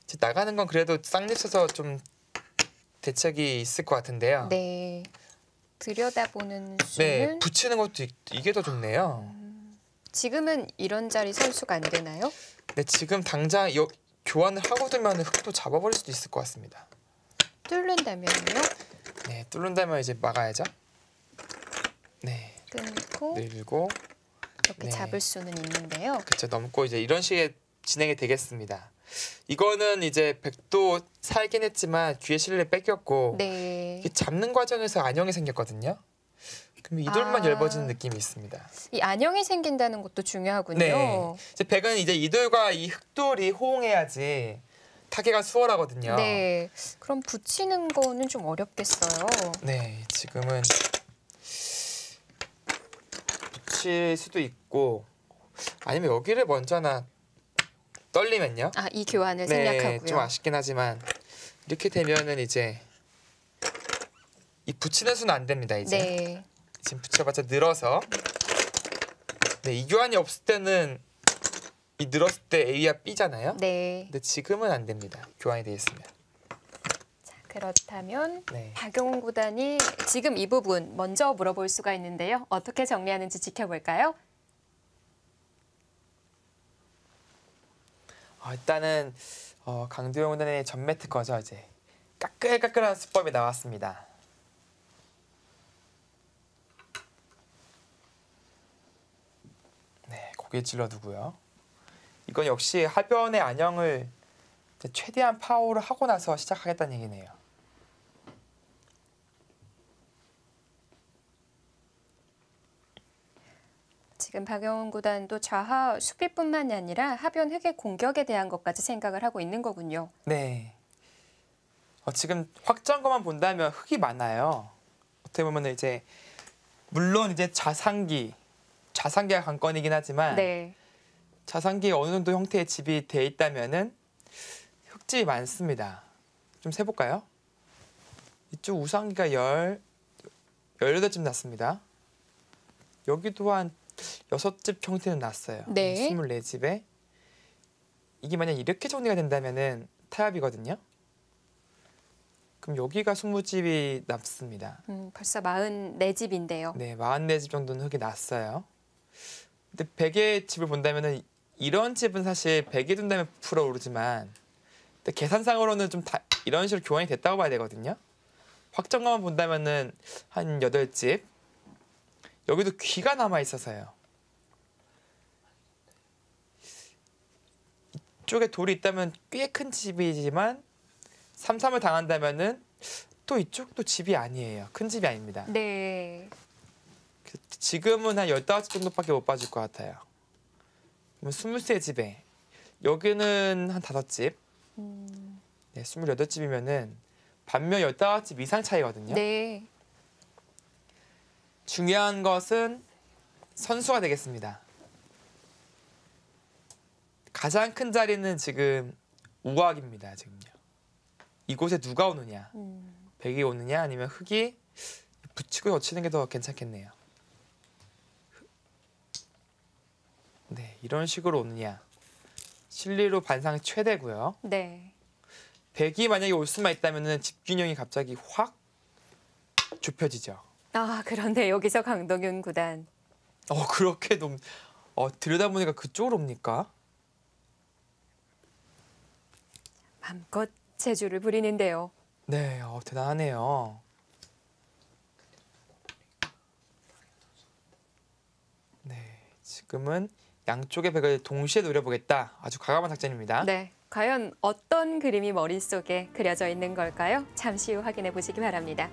이제 나가는 건 그래도 쌍립 써서 좀 대책이 있을 것 같은데요. 네. 들여다보는 수는 네, 붙이는 것도 이게 더 좋네요. 지금은 이런 자리 선수가 안 되나요? 네, 지금 당장 교환을 하고 두면 흙도 잡아버릴 수도 있을 것 같습니다. 뚫는다면요? 네, 뚫는다면 이제 막아야죠. 네, 끊고 밀고 이렇게 네. 잡을 수는 있는데요. 그쵸 넘고 이제 이런 식의 진행이 되겠습니다. 이거는 이제 백도 살긴 했지만 뒤에 실리를 뺏겼고 네. 이게 잡는 과정에서 안형이 생겼거든요. 그럼 이 돌만 아. 얇아지는 느낌이 있습니다. 이 안형이 생긴다는 것도 중요하군요. 네. 이제 백은 이제 이 돌과 이 흑돌이 호응해야지 타개가 수월하거든요. 네. 그럼 붙이는 거는 좀 어렵겠어요. 네, 지금은 붙일 수도 있고 아니면 여기를 먼저 하나 떨리면요. 아, 이 교환을 네, 생략하고요. 좀 아쉽긴 하지만 이렇게 되면은 이제 이 붙이는 수는 안 됩니다. 이제 네. 지금 붙여봤자 늘어서 네, 이 교환이 없을 때는 이 늘었을 때 A와 B잖아요. 네. 근데 지금은 안 됩니다. 교환이 되어 있으면. 자, 그렇다면 네. 박용훈 구단이 지금 이 부분 먼저 물어볼 수가 있는데요. 어떻게 정리하는지 지켜볼까요? 일단은 강도영 구단의 전매트 거죠. 이제 까끌까끌한 수법이 나왔습니다. 네, 고개 찔러두고요. 이건 역시 하변의 안형을 최대한 파워를 하고 나서 시작하겠다는 얘기네요. 지금 박용훈 구단도 좌하 수비뿐만이 아니라 하변 흑의 공격에 대한 것까지 생각을 하고 있는 거군요. 네. 지금 확정거만 본다면 흑이 많아요. 어떻게 보면 이제 물론 이제 좌상기가 관건이긴 하지만 네. 좌상기에 어느 정도 형태의 집이 돼 있다면은 흑집이 많습니다. 좀 세볼까요? 이쪽 우상기가 18집 났습니다. 여기도 한 6집 형태는 났어요. 네. 24집에. 이게 만약 이렇게 정리가 된다면은 타협이거든요. 그럼 여기가 20집이 남습니다. 벌써 44집인데요. 네, 44집 정도는 흙이 났어요. 근데 100의 집을 본다면은 이런 집은 사실 100에 둔다면 불어오르지만 근데 계산상으로는 좀 이런 식으로 교환이 됐다고 봐야 되거든요. 확정가만 본다면은 한 8집. 여기도 귀가 남아 있어서요. 이쪽에 돌이 있다면 꽤 큰 집이지만 3-3을 당한다면은 또 이쪽도 집이 아니에요. 큰 집이 아닙니다. 네. 지금은 한 15집 정도밖에 못 봐줄 것 같아요. 그러면 23집에 여기는 한 5집. 네, 28집이면은 반면 15집 이상 차이거든요. 네. 중요한 것은 선수가 되겠습니다. 가장 큰 자리는 지금 우각입니다. 지금요. 이곳에 누가 오느냐. 백이 오느냐 아니면 흑이 붙이고 젖히는 게 더 괜찮겠네요. 네, 이런 식으로 오느냐. 실리로 반상 최대고요. 네. 백이 만약에 올 수만 있다면 집균형이 갑자기 확 좁혀지죠. 그런데 여기서 강동윤 구단. 그렇게 들여다보니까 그쪽으로 옵니까? 마음껏 재주를 부리는데요. 네, 대단하네요. 네, 지금은 양쪽의 백을 동시에 노려보겠다. 아주 과감한 작전입니다. 네. 과연 어떤 그림이 머릿속에 그려져 있는 걸까요? 잠시 후 확인해 보시기 바랍니다.